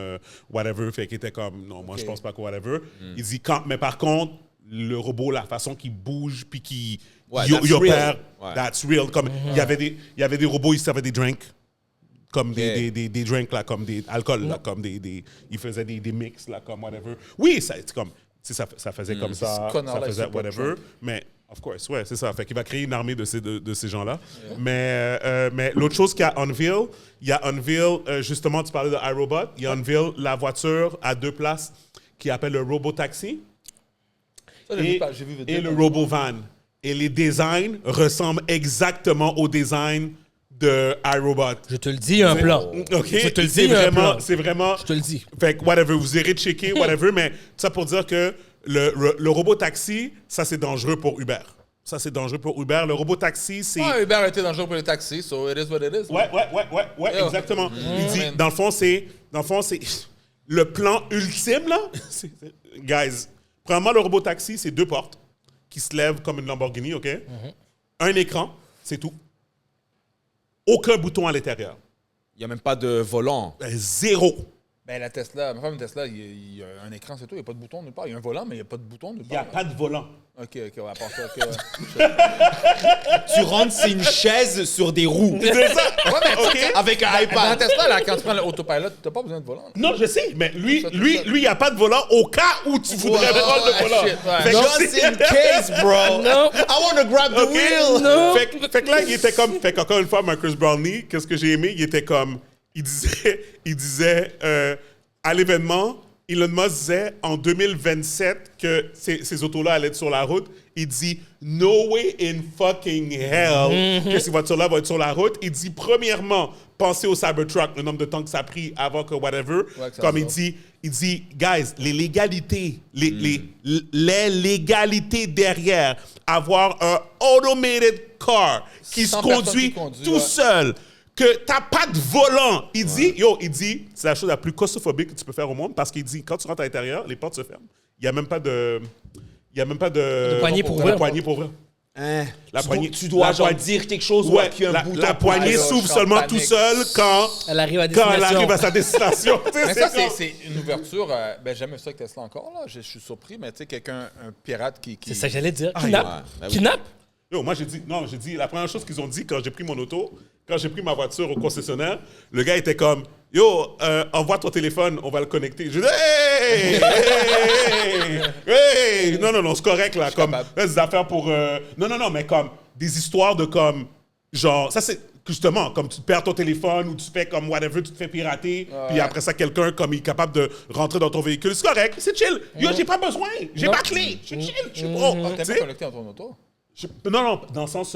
whatever. Fait qu'il était comme, non, moi, je pense pas que whatever. Il dit, mais par contre, le robot, la façon qu'il bouge, puis qu'il opère, that's real. Comme il y avait des robots, ils servaient des drinks. Comme des drinks, là, comme des alcools, là, comme ils faisaient des mix, là, comme whatever. Oui, ça faisait comme ça faisait whatever. Mais, of course, ouais, c'est ça. Fait qu'il va créer une armée de ces gens-là. Mais l'autre chose qu'il y a unveil, justement, tu parlais de iRobot, il y a unveil la voiture à 2 places qui appelle le Robotaxi et le Robovan. Et les designs ressemblent exactement au design de iRobot. Je te le dis, il y a un plan. OK? Je te le dis, il y a un plan. C'est vraiment... Je te le dis. Fait que, whatever, vous irez checker, whatever, mais ça pour dire que le robot-taxi, ça, c'est dangereux pour Uber. Ça, c'est dangereux pour Uber. Le robot-taxi, c'est... Ah, Uber a été dangereux pour les taxis, so it is what it is. Ouais, exactement. Il dit, dans le fond, c'est le plan ultime, là. Guys, premièrement, le robot-taxi, c'est 2 portes qui se lèvent comme une Lamborghini, OK? Un écran, c'est tout. Aucun bouton à l'intérieur. Il n'y a même pas de volant. Zéro. Ben, ma femme Tesla, il y a un écran, c'est tout. Il n'y a pas de bouton nulle part. Il y a un volant, mais il n'y a pas de bouton nulle part. Il n'y a pas de volant. OK, à part ça. Tu rentres, c'est une chaise sur des roues. C'est ça. Ouais, mais OK. Avec un dans iPad. Tesla, là, quand tu prends l'autopilot, tu n'as pas besoin de volant. Non, je sais, mais lui, il n'y a pas de volant au cas où tu voudrais prendre le volant. Fait que Just in case, bro. Non. I want to grab the wheel. Non. Fait que là, il était comme... Fait qu'encore une fois, Marcus Brownlee, qu'est-ce que j'ai aimé? Il était comme... Il disait à l'événement, Elon Musk disait en 2027 que ces autos-là allaient être sur la route. Il dit « No way in fucking hell que ces voitures-là vont être sur la route. » Il dit, premièrement, pensez au Cybertruck, le nombre de temps que ça a pris avant que whatever. Ouais, que comme il dit, guys, les légalités, les légalités derrière avoir un automated car qui se conduit tout seul, que t'as pas de volant. Il dit, c'est la chose la plus claustrophobique que tu peux faire au monde parce qu'il dit, quand tu rentres à l'intérieur, les portes se ferment. Il n'y a même pas de poignée pour ouvrir. Hein? La poignée, tu dois genre dire quelque chose ou qu'il y a un bouton. La poignée s'ouvre seulement tout seul quand Elle arrive à sa destination. Mais ça, c'est une ouverture. Ben, jamais vu ça avec Tesla encore, là. Je suis surpris, mais tu sais, un pirate qui. C'est ça que j'allais dire. ouais. Kidnap? Yo, moi, j'ai dit, la première chose qu'ils ont dit quand j'ai pris mon auto, quand j'ai pris ma voiture au concessionnaire, le gars était comme, yo, envoie ton téléphone, on va le connecter. Je dis, hey! Non, c'est correct, là. Comme, des affaires pour. Non, mais comme, des histoires de comme, genre, ça, c'est. Justement, comme tu perds ton téléphone ou tu fais comme whatever, tu te fais pirater, puis après ça, quelqu'un comme il est capable de rentrer dans ton véhicule. C'est correct, c'est chill. Yo, j'ai pas besoin, j'ai pas de clé. Je suis chill, je suis pro. T'es pas connecté dans ton auto? Non, dans le sens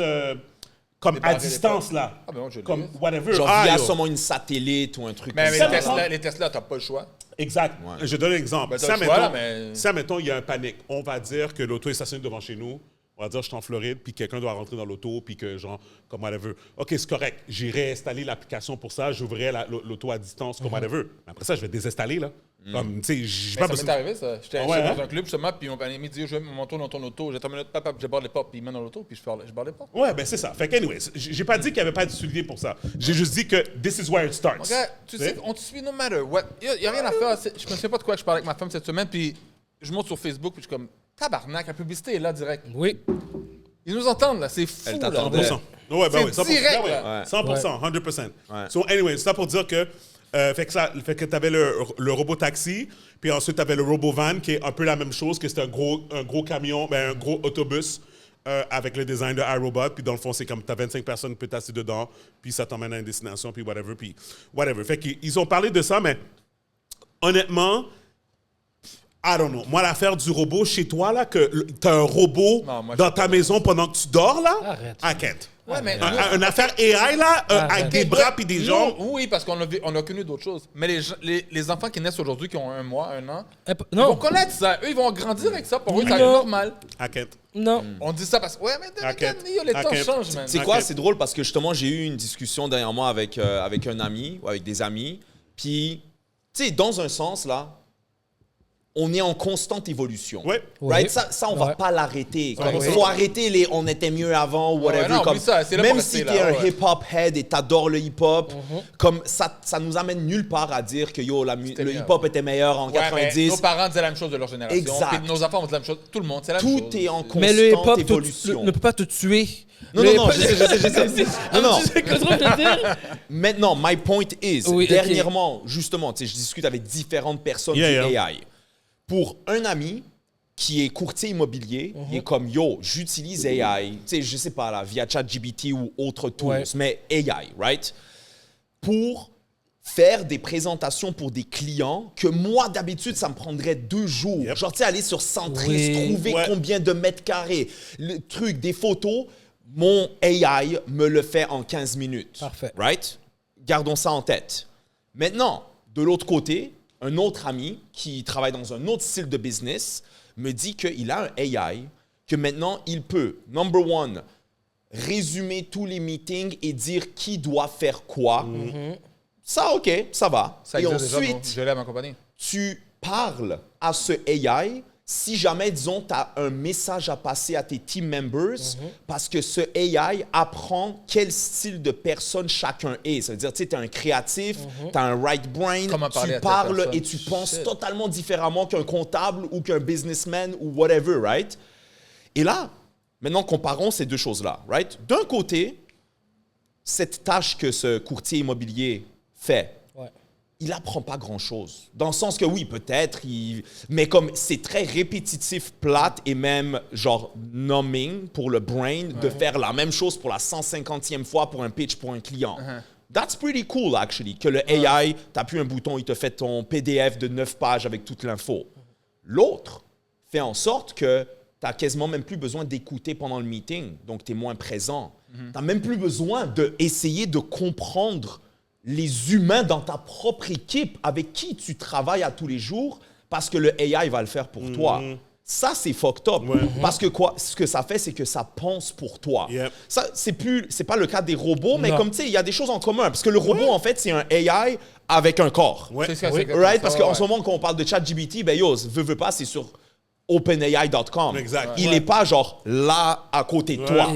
comme à distance, là. Ah, ben non, je l'ai. Comme whatever. Genre via sûrement une satellite ou un truc Mais comme ça. les Tesla, t'as pas le choix. Exact. Ouais. Je donne un exemple. Ben, Ça, mettons, il y a un panique. On va dire que l'auto est stationnée devant chez nous. On va dire, je suis en Floride, puis quelqu'un doit rentrer dans l'auto, puis que, genre, comme whatever. OK, c'est correct. J'irai installer l'application pour ça. J'ouvrirai l'auto à distance, comme whatever. Mais après ça, je vais désinstaller, là. Comme, tu sais, j'ai pas Ça besoin. m'est arrivé, ça. J'étais Ah dans un club, justement, puis mon ami dit, je vais mon tour dans ton auto. J'attends une minute, papa, je barre les portes, puis il mène dans l'auto, puis je barre les portes. Ouais, ben c'est ça. Fait que, anyway, j'ai pas dit qu'il n'y avait pas d'utilité pour ça. J'ai juste dit que this is where it starts. Regarde, tu sais, on te suit no matter what. Il n'y a rien à faire. Je me souviens pas de quoi je parlais avec ma femme cette semaine, puis je monte sur Facebook, puis je suis comme, tabarnak, la publicité est là, direct. Oui. Ils nous entendent, là. C'est fou, Elle là. t'attendait. 100%. Ouais, ben oui, 100%. direct, Ben oui, là. 100%, 100%. Ouais. So, anyway, c'est ça pour dire que Fait que tu avais le robot taxi, puis ensuite tu avais le robo-van, qui est un peu la même chose, que c'est un gros camion, un gros autobus avec le design de iRobot. Puis dans le fond, c'est comme tu as 25 personnes qui peuvent t'asseoir dedans, puis ça t'emmène à une destination, puis whatever. Fait qu'ils ont parlé de ça, mais honnêtement, I don't know. Moi, l'affaire du robot chez toi, là, que t'as un robot dans ta maison pendant que tu dors, là, arrête. I can't. Ouais, mais Une affaire AI, là, avec des bras puis des jambes. Oui, parce qu'on a connu d'autres choses. Mais les enfants qui naissent aujourd'hui, qui ont 1 mois, 1 an, Non. ils vont connaître ça. Eux, ils vont grandir avec ça. Pour eux, ça est normal. I can't. Non. On dit ça parce que, ouais, mais les temps changent, man. C'est quoi? C'est drôle parce que justement, j'ai eu une discussion dernièrement avec un ami ou avec des amis. Puis, tu sais, dans un sens, là, on est en constante évolution. Ouais. Right? Ça on va pas l'arrêter. Il faut arrêter les on était mieux avant ou whatever. non, comme, ça, c'est là même pour si rester t'es là, un hip-hop head et t'adores le hip-hop, comme ça nous amène nulle part à dire que le hip-hop était meilleur en 90. Nos parents disaient la même chose de leur génération. Exact. Puis nos enfants vont dire la même chose. Tout le monde, c'est la même chose. Tout est en constante Mais le hip-hop évolution. ne peut pas te tuer. Non, je sais. Non. Tu sais ce que je veux dire? Maintenant, my point is, Oui, dernièrement, justement, tu sais, je discute avec différentes personnes du AI. Pour un ami qui est courtier immobilier, il est comme, yo, j'utilise AI, tu sais, je sais pas, là, via ChatGPT ou autre tools, mais AI, right? Pour faire des présentations pour des clients que moi, d'habitude, ça me prendrait 2 jours. Genre, tu sais, aller sur Centris, trouver combien de mètres carrés, le truc, des photos, mon AI me le fait en 15 minutes. Parfait. Right? Gardons ça en tête. Maintenant, de l'autre côté, un autre ami qui travaille dans un autre style de business me dit qu'il a un AI, que maintenant, il peut, number one, résumer tous les meetings et dire qui doit faire quoi. Ça, OK, ça va. Ça et existe ensuite, déjà, je l'ai à ma compagnie. tu parles à ce AI si jamais, disons, tu as un message à passer à tes team members parce que ce AI apprend quel style de personne chacun est. Ça veut dire, tu sais, tu es un créatif, tu as un right brain, tu parles et tu penses totalement différemment qu'un comptable ou qu'un businessman ou whatever, right? Et là, maintenant, comparons ces deux choses-là, right? D'un côté, cette tâche que ce courtier immobilier fait, il apprend pas grand-chose. Dans le sens que oui, peut-être, mais comme c'est très répétitif, plate et même genre numbing pour le brain de faire la même chose pour la 150e fois pour un pitch pour un client. That's pretty cool, actually, que le AI, tu appuies un bouton, il te fait ton PDF de 9 pages avec toute l'info. L'autre fait en sorte que tu n'as quasiment même plus besoin d'écouter pendant le meeting, donc tu es moins présent. Tu n'as même plus besoin d'essayer de comprendre les humains dans ta propre équipe avec qui tu travailles à tous les jours parce que le AI va le faire pour toi. Ça, c'est fucked up. Parce que ce que ça fait, c'est que ça pense pour toi. Ça, c'est pas le cas des robots, mais comme tu sais, il y a des choses en commun. Parce que le robot, en fait, c'est un AI avec un corps. Right? Parce qu'en ce moment, quand on parle de ChatGPT, ben yo, veux pas, c'est sur OpenAI.com. Il n'est pas genre là à côté de toi.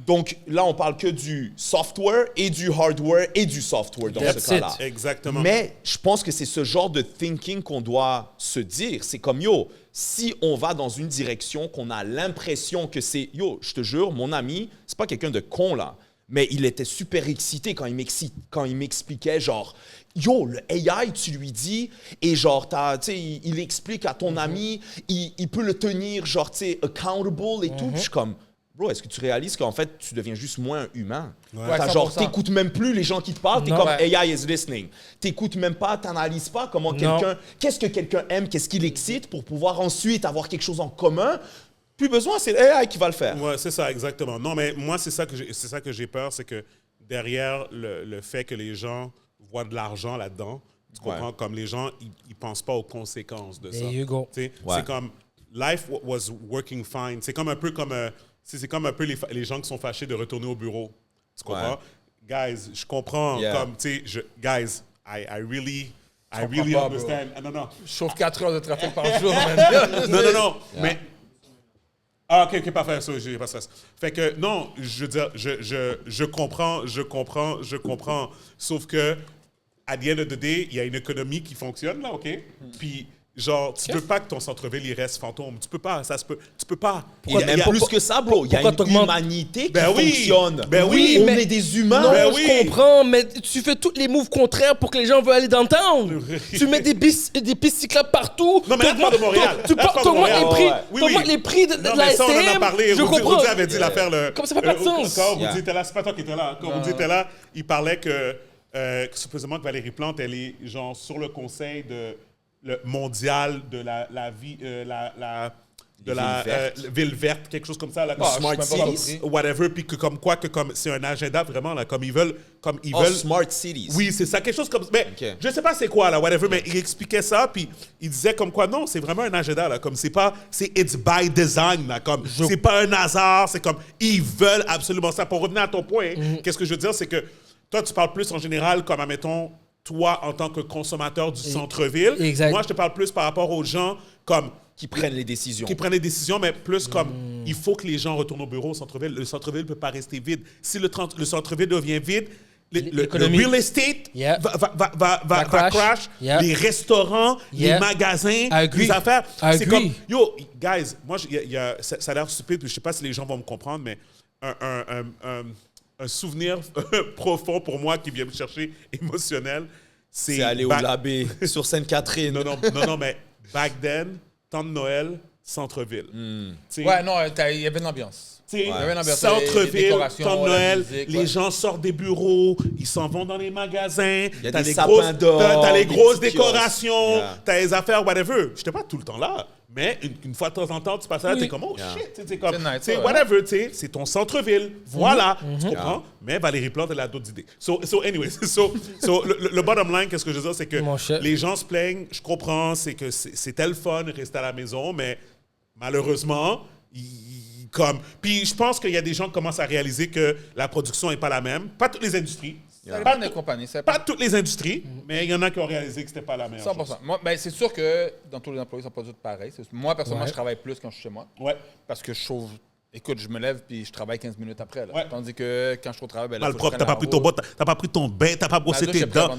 Donc là, on parle que du software et du hardware et du software dans ce cas-là. Exactement. Mais je pense que c'est ce genre de thinking qu'on doit se dire. C'est comme, yo, si on va dans une direction qu'on a l'impression que c'est... Yo, je te jure, mon ami, c'est pas quelqu'un de con, là. Mais il était super excité quand il m'expliquait, genre... Yo, le AI, tu lui dis, et genre, il explique à ton ami, il peut le tenir, genre, tu sais, accountable et tout. Puis je suis comme, bro, est-ce que tu réalises qu'en fait, tu deviens juste moins humain? Genre, t'écoutes même plus les gens qui te parlent, t'es comme AI is listening. T'écoutes même pas, t'analyses pas comment qu'est-ce que quelqu'un aime, qu'est-ce qui l'excite pour pouvoir ensuite avoir quelque chose en commun. Plus besoin, c'est l'AI qui va le faire. Ouais, c'est ça, exactement. Non, mais moi, c'est ça que j'ai peur, c'est que derrière le fait que les gens voient de l'argent là-dedans, tu comprends? Comme les gens, ils pensent pas aux conséquences de ça. There you go. C'est comme, life was working fine. C'est comme un peu comme, c'est comme un peu les gens qui sont fâchés de retourner au bureau. Tu comprends? Guys, je comprends, comme, tu sais, guys, I really understand. Non. Je chauffe 4 heures de trafic par jour. Non. Mais... Ah, OK, parfait, ça, j'ai pas de stress. Fait que, non, je veux dire, je comprends. Sauf que, à the end of the day, il y a une économie qui fonctionne, là, OK? Puis, genre, tu veux pas que ton centre-ville, il reste fantôme. Tu peux pas, ça se peut. Tu peux pas. Il y a plus que ça, bro. Il y a une humanité qui fonctionne. Ben oui, on est des humains. Non, Ben je comprends, mais tu fais tous les moves contraires pour que les gens veulent aller downtown. Tu mets des pistes cyclables partout. Non, mais là, tu parles de Montréal. Tu augmentes les prix de Non, la mais ça, on en a STM. parlé. Je comprends. Rudy avait dit l'affaire. Comme ça fait pas de sens. Quand Rudy était là, c'est pas toi qui étais là. Quand Rudy était là, il parlait que supposément que Valérie Plante, elle est genre sur le conseil le mondial de la vie, ville verte, quelque chose comme ça, là, comme Smart Cities, whatever, puis que comme quoi, que comme c'est un agenda vraiment là, comme ils veulent. Smart Cities. Oui, c'est ça, quelque chose comme. Mais je sais pas c'est quoi là, whatever, mais il expliquait ça, puis il disait comme quoi non, c'est vraiment un agenda là, comme c'est it's by design là, comme c'est pas un hasard, c'est comme ils veulent absolument ça. Pour revenir à ton point, qu'est-ce que je veux dire, c'est que toi tu parles plus en général comme admettons toi, en tant que consommateur du centre-ville. Exact. Moi, je te parle plus par rapport aux gens comme... Qui prennent les décisions. Qui prennent les décisions, mais plus comme... Il faut que les gens retournent au bureau au centre-ville. Le centre-ville ne peut pas rester vide. Si le centre-ville devient vide, le real estate va crash. Les restaurants, les magasins, les affaires. C'est comme... Yo, guys, moi, ça a l'air stupide, je ne sais pas si les gens vont me comprendre, mais un souvenir profond pour moi qui vient me chercher émotionnel, c'est aller au Labé sur Sainte-Catherine. Non, mais back then, temps de Noël, centre-ville. Ouais, non, il y avait une ambiance. Centre-ville, temps de Noël, les gens sortent des bureaux, ils s'en vont dans les magasins, t'as des sapins d'or, t'as les grosses décorations, t'as les affaires, whatever. J'étais pas tout le temps là, mais une fois de temps en temps, tu passes là, t'es comme, oh shit, c'est comme, whatever, c'est ton centre-ville, voilà, tu comprends? Mais Valérie Plante, elle a d'autres idées. So anyway, le bottom line, qu'est-ce que je veux dire, c'est que les gens se plaignent, je comprends, c'est que c'était le fun, rester à la maison, mais malheureusement, puis je pense qu'il y a des gens qui commencent à réaliser que la production n'est pas la même. Pas toutes les industries. Pas toutes les industries, mais il y en a qui ont réalisé que c'était pas la meilleure 100%. Moi, c'est sûr que dans tous les employés, ça ne sont pas tous pareils. Moi, personnellement, je travaille plus quand je suis chez moi. Ouais. Parce que je chauffe. Écoute, je me lève puis je travaille 15 minutes après. Là. Ouais. Tandis que quand je suis au travail, mal propre, t'as pas pris ton bot, t'as pas pris ton bain, t'as pas brossé tes dents.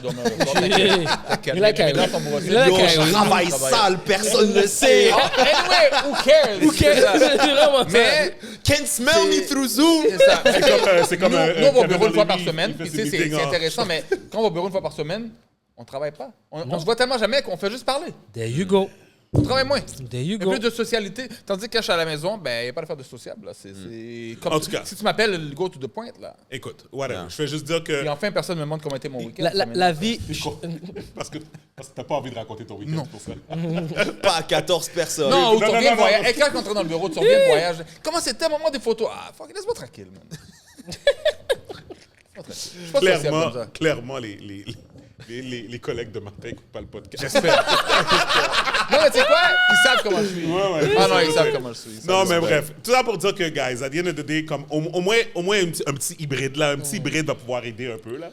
Je travaille sale, personne ne le sait. Anyway, who cares? Mais can't smell me through Zoom. C'est comme nous, on va au bureau une fois par semaine. Puis c'est intéressant, mais quand on va au bureau une fois par semaine, on travaille pas. On se voit tellement jamais qu'on fait juste parler. There you go. On travaille moins. There you go. Il y a plus de socialité. Tandis que quand je suis à la maison, il n'y a pas d'affaire de sociable. C'est comme en tout cas, si tu m'appelles le go to the point. Là. Écoute, whatever. Je vais juste dire que... Et enfin, personne ne me demande comment était mon week-end. La vie... Parce que tu n'as pas envie de raconter ton week-end pour ça. Pas à 14 personnes. Non, ou tu reviens de voyage. Et quand tu entres dans le bureau, tu reviens de voyage. Comment c'était, maman, des photos? Ah, fuck, laisse-moi tranquille, man. Clairement, les collègues de Martin n'écoutent pas le podcast. J'espère. Non, mais tu sais quoi? Ils savent comment je suis. Ah non, ils savent comment je suis. Non, mais bref. Tout ça pour dire que, guys, at the end of the day, comme, au moins un petit hybride, là. Un petit hybride va pouvoir aider un peu, là.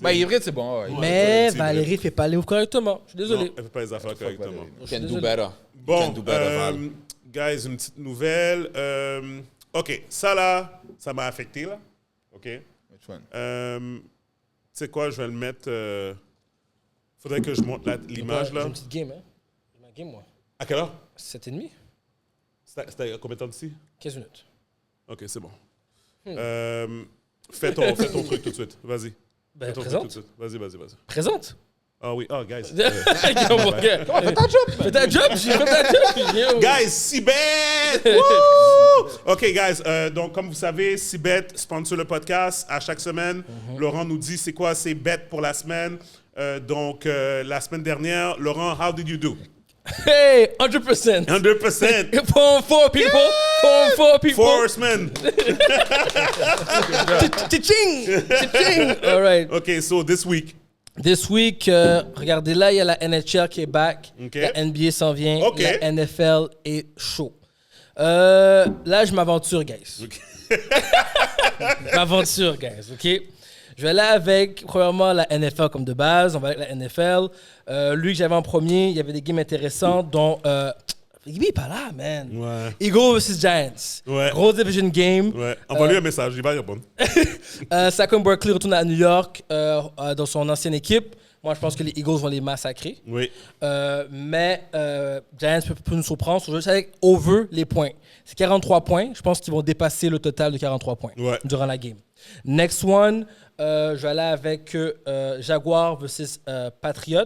Hybride, c'est bon. Ouais. Mais Valérie ne fait pas les moves correctement. Je suis désolé. Non, elle ne fait pas les affaires correctement. Can do better. Bon, guys, une petite nouvelle. OK, ça, là, ça m'a affecté, là. OK? Which one? Tu sais quoi, je vais le mettre... Faudrait que je monte l'image, là. J'ai une petite game, hein? J'ai ma game, moi. À quelle heure? 7h30. C'était à combien de temps d'ici? 15 minutes. OK, c'est bon. Fais ton truc tout de suite. Vas-y. Ben, présente. Vas-y. Présente. Ah oui, guys. Fais ta job. Fais ta job. J'ai fait ta job. Guys, Cibet! OK, guys. Donc, comme vous savez, Cibet sponsor le podcast à chaque semaine. Laurent nous dit c'est quoi ses bets pour la semaine. Donc, la semaine dernière, Laurent, how did you do? Hey, 100%. 100%. Four people. Four people. Horsemen. Cha-ching. All right. OK, so this week. This week, regardez là, il y a la NHL qui est back. Okay. La NBA s'en vient. Okay. La NFL est chaud. Là, je m'aventure, guys. Okay. M'aventure, guys, OK? Je vais aller avec, premièrement, la NFL comme de base. On va avec la NFL. Lui que j'avais en premier, il y avait des games intéressants, dont... il n'est pas là, man. Ouais. Eagles vs. Giants. Ouais. Gros division game. Ouais. Envoie-lui un message, il va répondre. Saquon Barkley retourne à New York dans son ancienne équipe. Moi, je pense que les Eagles vont les massacrer. Oui. Mais Giants peut nous surprendre juste avec over les points. C'est 43 points. Je pense qu'ils vont dépasser le total de 43 points durant la game. Next one, je vais aller avec Jaguar versus Patriot.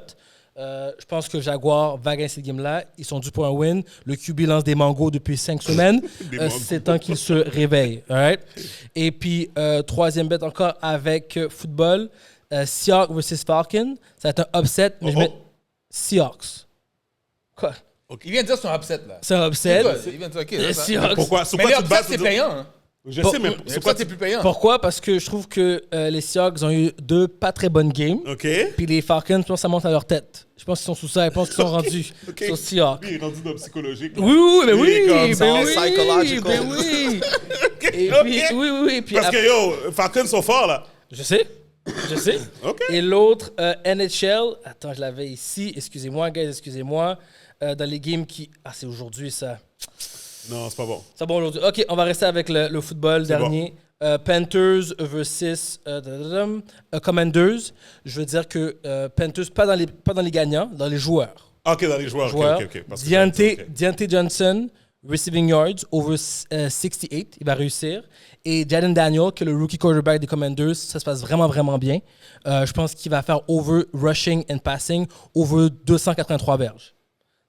Je pense que Jaguar va gagner cette game-là. Ils sont dus pour un win. Le QB lance des mangos depuis 5 semaines. C'est temps qu'il se réveille. Right? Et puis, troisième bet encore avec football. Seahawks versus Falcons. Ça va être un upset, mais je mets Seahawks. Quoi? Okay. Il vient de dire que c'est un upset, là. C'est un upset. Il vient de dire, OK. Seahawks. Pourquoi? Mais les upsets, c'est payant. Hein? Je sais, mais pourquoi t'es plus payant? Pourquoi? Parce que je trouve que les Seahawks ont eu 2 pas très bonnes games. OK. Puis les Falcons, je pense que ça monte à leur tête. Je pense qu'ils sont sous ça. Je pense qu'ils sont rendus sur Seahawks. Lui, il est rendu dans le psychologique. Oui, mais oui. psychological. Oui. Et puis, oui. Puis parce que, yo, Falcons sont forts, là. Je sais. OK. Et l'autre, NHL. Attends, je l'avais ici. Excusez-moi, guys, excusez-moi. Dans les games qui... Ah, c'est aujourd'hui, ça. Non, c'est pas bon. C'est bon aujourd'hui. OK, on va rester avec le football dernier. Bon. Panthers versus Commanders. Je veux dire que Panthers, pas dans les gagnants, dans les joueurs. OK, dans les joueurs. OK. Deontay Johnson, receiving yards, over 68. Il va réussir. Et Jaden Daniel, qui est le rookie quarterback des Commanders, ça se passe vraiment, vraiment bien. Je pense qu'il va faire over rushing and passing, over 283 verges.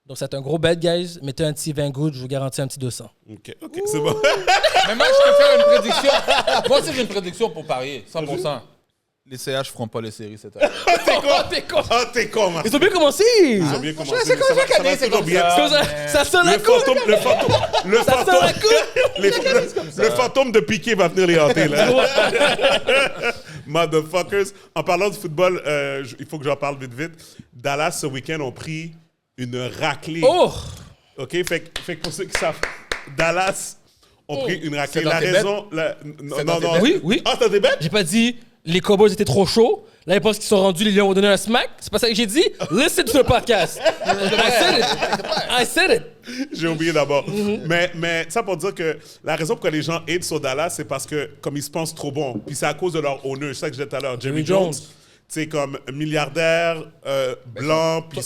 Donc, c'est un gros bet, guys. Mettez un petit 20 good, je vous garantis un petit 200. OK, c'est bon. Mais moi, je peux faire une prédiction. Moi aussi, j'ai une prédiction pour parier, 100%. Les CH feront pas les séries cette année. T'es con, man. Ils ont bien commencé. C'est comme chaque année, c'est comme ça. Ça sent la coupe. Le fantôme de Piqué va venir les hanter, là. Motherfuckers. En parlant de football, il faut que j'en parle vite. Dallas, ce week-end, ont pris une raclée. Oh! OK? Fait que pour ceux qui savent, Dallas ont pris une raclée. La raison... Non. Oui. Ah, t'as des bêtes? J'ai pas dit les Cowboys étaient trop chauds. Là, ils pensent qu'ils sont rendus, les Lions ont donné un smack. C'est pas ça que j'ai dit? Listen to the podcast. I said it. J'ai oublié d'abord. Mais ça pour dire que la raison pourquoi les gens hate sur Dallas, c'est parce que comme ils se pensent trop bons. Puis c'est à cause de leur honneur. C'est ça que je disais tout à l'heure. Jerry Jones. Tu sais, comme milliardaire, blanc, puis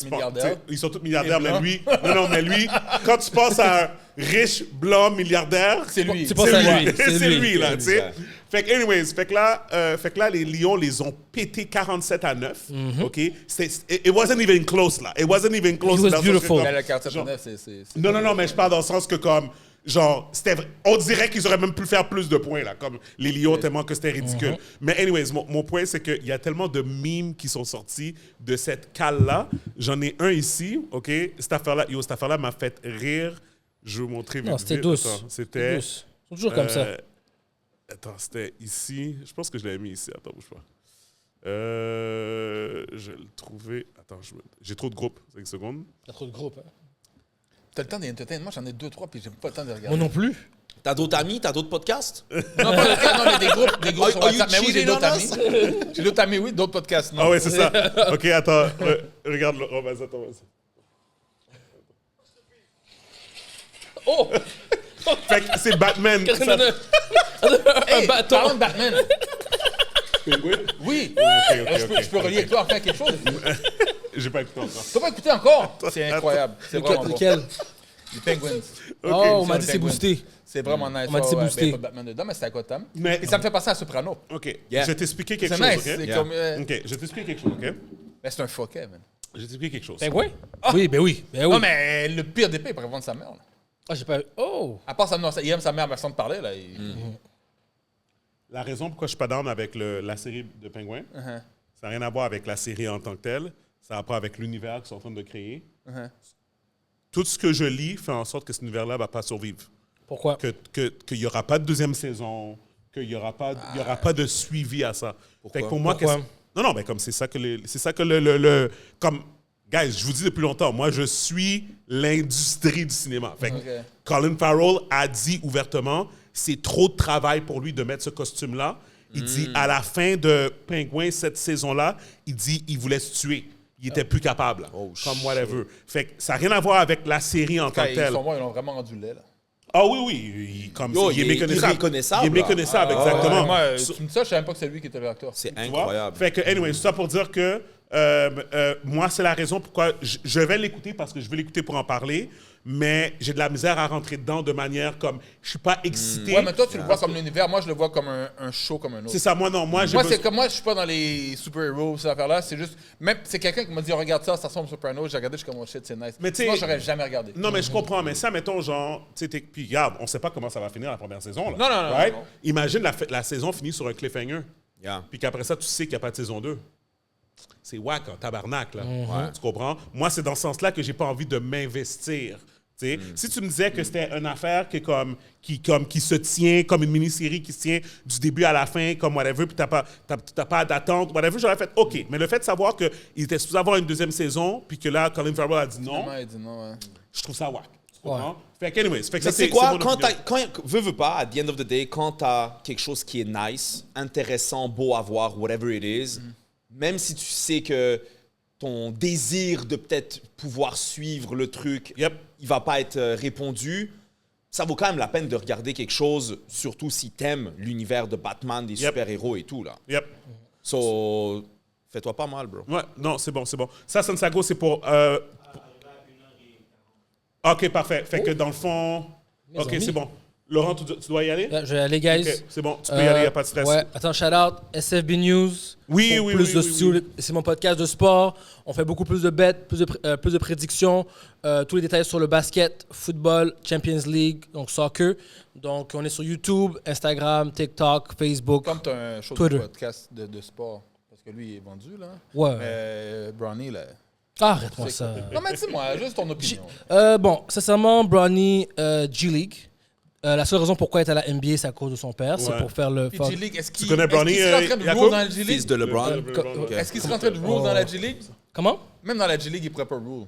ils sont tous milliardaires, mais lui... mais lui, quand tu penses à un riche, blanc, milliardaire... C'est lui. C'est lui, là, tu sais. Fait que là, les Lions les ont pété 47-9, OK? It wasn't even close, là. It wasn't even close. It was beautiful. La 47-9, c'est... Non, mais je parle dans le sens que, comme... Genre, on dirait qu'ils auraient même pu faire plus de points, là, comme les Lions, tellement que c'était ridicule. Mais anyways, mon point, c'est qu'il y a tellement de memes qui sont sortis de cette cale-là. J'en ai un ici, OK? Cette affaire-là m'a fait rire. Je vais vous montrer vite. Non, c'était douce. Attends, c'était... Ils sont toujours comme ça. Attends, c'était ici. Je pense que je l'avais mis ici. Attends, bouge pas. Je vais le trouver. Attends, j'ai trop de groupes. 5 secondes. T'as trop de groupes, hein? T'as le temps d'entertainer. Moi, j'en ai 2-3, puis j'ai pas le temps de regarder. Moi non plus. T'as d'autres amis? T'as d'autres podcasts? Non, mais des groupes sur WhatsApp. Mais oui, j'ai d'autres amis. J'ai d'autres amis, oui, d'autres podcasts, non. Ah ouais, c'est ça. OK, attends. Regarde. Vas-y. Oh! Fait que c'est Batman. Un bâton. Parlons de Batman. Oui. Je peux relier avec toi enfin quelque chose. J'ai pas écouté encore. T'as pas écouté encore? C'est incroyable. C'est vraiment bon. Lequel? Les Penguins. Oh, on m'a dit c'est boosté. C'est vraiment nice. On m'a dit c'est boosté. Pas Batman dedans, mais c'est à Gotham. Mais et ça me fait penser à Soprano. OK. Yeah. Je vais t'expliquer quelque C'est chose, nice. OK? C'est comme, OK, je vais t'expliquer quelque chose, OK? Ben, c'est un fucké, man. Je vais t'expliquer quelque chose. Pingouin? Oui, ben oui. Non, mais le pire des pires, il pourrait vendre sa mère. Là. Ah, j'ai pas... Oh! À part ça, non, il aime sa mère, façon de parler, là. La raison pourquoi je suis pas down avec la série de Pingouins, ça n'a rien à voir avec la série en tant que telle. Ça a rapport avec l'univers qu'ils sont en train de créer. Tout ce que je lis fait en sorte que cet univers-là ne va pas survivre. Pourquoi? Qu'il n'y aura pas de deuxième saison, qu'il n'y aura pas de suivi à ça. Pourquoi? Fait que pour moi, non, mais comme c'est ça que comme, guys, je vous dis depuis longtemps, moi, je suis l'industrie du cinéma. Fait que Colin Farrell a dit ouvertement, c'est trop de travail pour lui de mettre ce costume-là. Il dit, à la fin de Pingouin, cette saison-là, il dit, il voulait se tuer. Il était plus capable, comme whatever. Fait que ça n'a rien à voir avec la série en tant que telle. Ils l'ont vraiment rendu laid, là. Ah oui, il est méconnaissable. Reconnaissable. Il est méconnaissable, exactement. Moi, tu me dis ça, je ne savais même pas que c'est lui qui était l'acteur. C'est incroyable. Fait que, anyway, c'est ça pour dire que moi, c'est la raison pourquoi je vais l'écouter parce que je veux l'écouter pour en parler, mais j'ai de la misère à rentrer dedans de manière comme je suis pas excité. Ouais, mais toi, tu le vois comme l'univers. Moi, je le vois comme un show comme un autre. C'est ça, moi non. Moi, c'est comme moi, je suis pas dans les super-héros, ces affaires-là. C'est juste. Même, c'est quelqu'un qui m'a dit, regarde ça ressemble à Soprano. J'ai regardé, je suis comme, oh shit, c'est nice. Mais sinon, j'aurais jamais regardé. Non, mais je comprends. Mais ça, mettons, genre, tu sais, puis regarde, on sait pas comment ça va finir la première saison. Là, Non. right? Imagine la saison finit sur un cliffhanger. Yeah. Puis qu'après ça, tu sais qu'il n'y a pas de saison 2. C'est wack, hein, tabarnak, là. Tu comprends? Moi, c'est dans ce sens-là que j'ai pas envie de m'investir. Si tu me disais que c'était une affaire qui se tient comme une mini-série qui se tient du début à la fin, comme whatever, puis t'as pas d'attente, whatever, j'aurais fait OK. Mais le fait de savoir qu'il était supposé avoir une deuxième saison, puis que là, Colin Farrell a dit non, je trouve ça wack. Fait que, anyways, fait que Mais ça, c'est quoi, quand veux pas, at the end of the day, quand t'as quelque chose qui est nice, intéressant, beau à voir, whatever it is, même si tu sais que ton désir de peut-être pouvoir suivre le truc, il va pas être répondu, ça vaut quand même la peine de regarder quelque chose, surtout si t'aimes l'univers de Batman, des super-héros et tout, là. So, fais-toi pas mal, bro. Ouais, non, c'est bon. Ça, Santiago, c'est pour... OK, parfait. Fait que dans le fond... OK, c'est bon. Laurent, tu dois y aller? Je vais y aller, guys. Okay, c'est bon, tu peux y aller, il n'y a pas de stress. Ouais, attends, shout-out, SFB News. Oui. C'est mon podcast de sport. On fait beaucoup plus de bets, plus de prédictions. Tous les détails sur le basket, football, Champions League, donc soccer. Donc, on est sur YouTube, Instagram, TikTok, Facebook, comme tu as un show Twitter. De podcast de sport, parce que lui, il est vendu, là. Ouais. Mais Bronny, là... Arrête-moi ça. Non, mais dis-moi, juste ton opinion. Bon, sincèrement, Bronny, G-League. La seule raison pourquoi il est à la NBA, c'est à cause de son père. C'est pour faire le... G-League, tu connais Bronny, est-ce qu'il serait en train de rule dans la G-League? Fils de LeBron. Est-ce qu'il serait en train de rule dans la G-League? Comment? Même dans la G-League, il pourrait pas rule.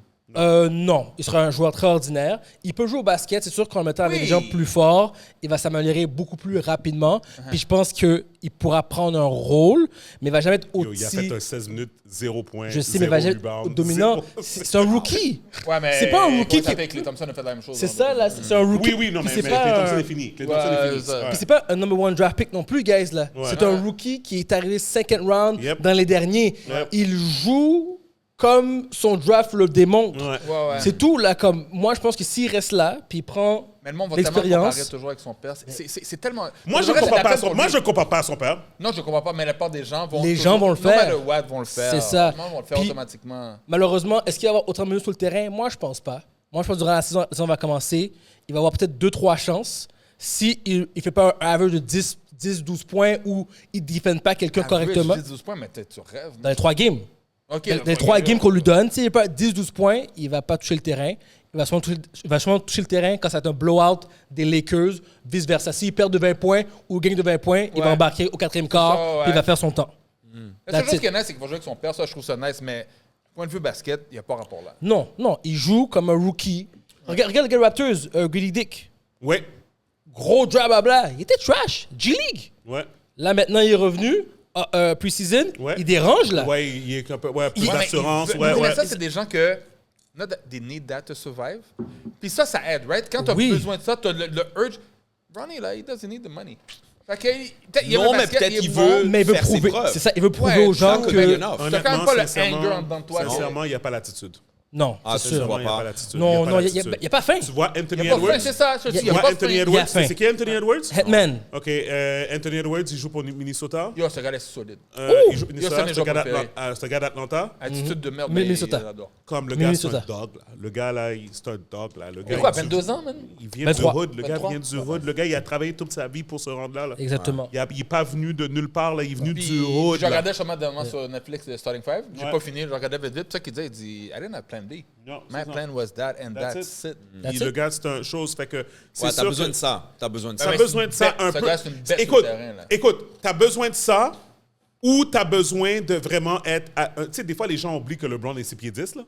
Non, il sera un joueur très ordinaire. Il peut jouer au basket, c'est sûr qu'en le mettant avec des gens plus forts, il va s'améliorer beaucoup plus rapidement. Puis je pense qu'il pourra prendre un rôle, mais il va jamais être aussi... Il a fait un 16 minutes, 0 points, je sais, mais il va jamais être dominant. C'est un rookie. Ouais, mais c'est pas un rookie qui... Clay Thompson a fait la même chose. C'est ça, là. C'est un rookie. Oui, non, mais Clay Thompson est fini. Puis c'est pas un number one draft pick non plus, guys, là. C'est un rookie qui est arrivé second round dans les derniers. Il joue... comme son draft le démontre. C'est tout, là. Comme, moi, je pense que s'il reste là, puis il prend mais le monde va l'expérience... tellement comparer toujours avec son père. C'est tellement... Moi, je ne compare pas à son père. Non, je ne comprends pas, mais la part des gens vont... Les gens vont le faire. No matter what, vont le faire. C'est ça. Les gens vont le faire puis, automatiquement. Malheureusement, est-ce qu'il va y avoir autant de minutes sur le terrain? Moi, je pense pas. Moi, je pense que durant la saison va commencer, il va avoir peut-être 2-3 chances. S'il ne fait pas un average de 10-12 points ou il ne défend pas quelqu'un correctement... 10-12 points, mais tu rêves. Dans les 3 games. Okay, les 3 games qu'on lui donne, s'il n'est pas 10-12 points, il ne va pas toucher le terrain. Il va sûrement toucher le terrain quand ça va être un blowout des Lakers, vice-versa. S'il perd de 20 points ou gagne de 20 points, il va embarquer au 4e quart et il va faire son temps. La seule chose qui est nice, c'est qu'il va jouer avec son père. Ça, je trouve ça nice, mais point de vue basket, il n'y a pas rapport là. Non, il joue comme un rookie. Regarde les Raptors, Grady Dick. Ouais. Gros blabla. Il était trash. G-League. Ouais. Là, maintenant, il est revenu. Pre-season, il dérange, là. Ouais, il est un peu... Ouais, plus d'assurance. Mais ça, c'est des gens que... They need that to survive. Puis ça aide, right? Quand tu as besoin de ça, tu as le urge. Ronnie, là, he doesn't need the money. Fait que, non, mais peut-être qu'il veut faire ses preuves. C'est ça, il veut prouver aux gens que... Tu n'as quand même pas le anger en dedans de toi. Sincèrement, il n'y a pas l'attitude. Non, c'est sûr. Il n'y a pas l'attitude. Non, il n'y a pas faim. Tu vois Anthony Edwards? Edwards? C'est ça. Tu vois Anthony Edwards? C'est qui Anthony Edwards? Hetman. OK. Anthony Edwards, il joue pour Minnesota. Yo, ce gars-là, c'est solide. Il joue pour Minnesota. C'est un gars d'Atlanta. Attitude de merde. Minnesota. Comme le gars, c'est un dog. Le gars, là, c'est un dog. Il a quoi, 22 ans, man? Il vient du hood. Le gars vient du hood. Le gars, il a travaillé toute sa vie pour se rendre là. Exactement. Il n'est pas venu de nulle part. Il est venu du hood. Je regardais justement sur Netflix Starting 5. J'ai pas fini. Je regardais vite. C'est ça qu'il disait. Il dit, I didn't have plan B. My plan was that and that's it. Le gars, c'est une chose. Fait que t'as besoin de ça. T'as besoin de ça. T'as besoin de ça un peu. Écoute, t'as besoin de ça ou t'as besoin de vraiment être... Tu sais, des fois, les gens oublient que LeBron est 6 pieds 10, là.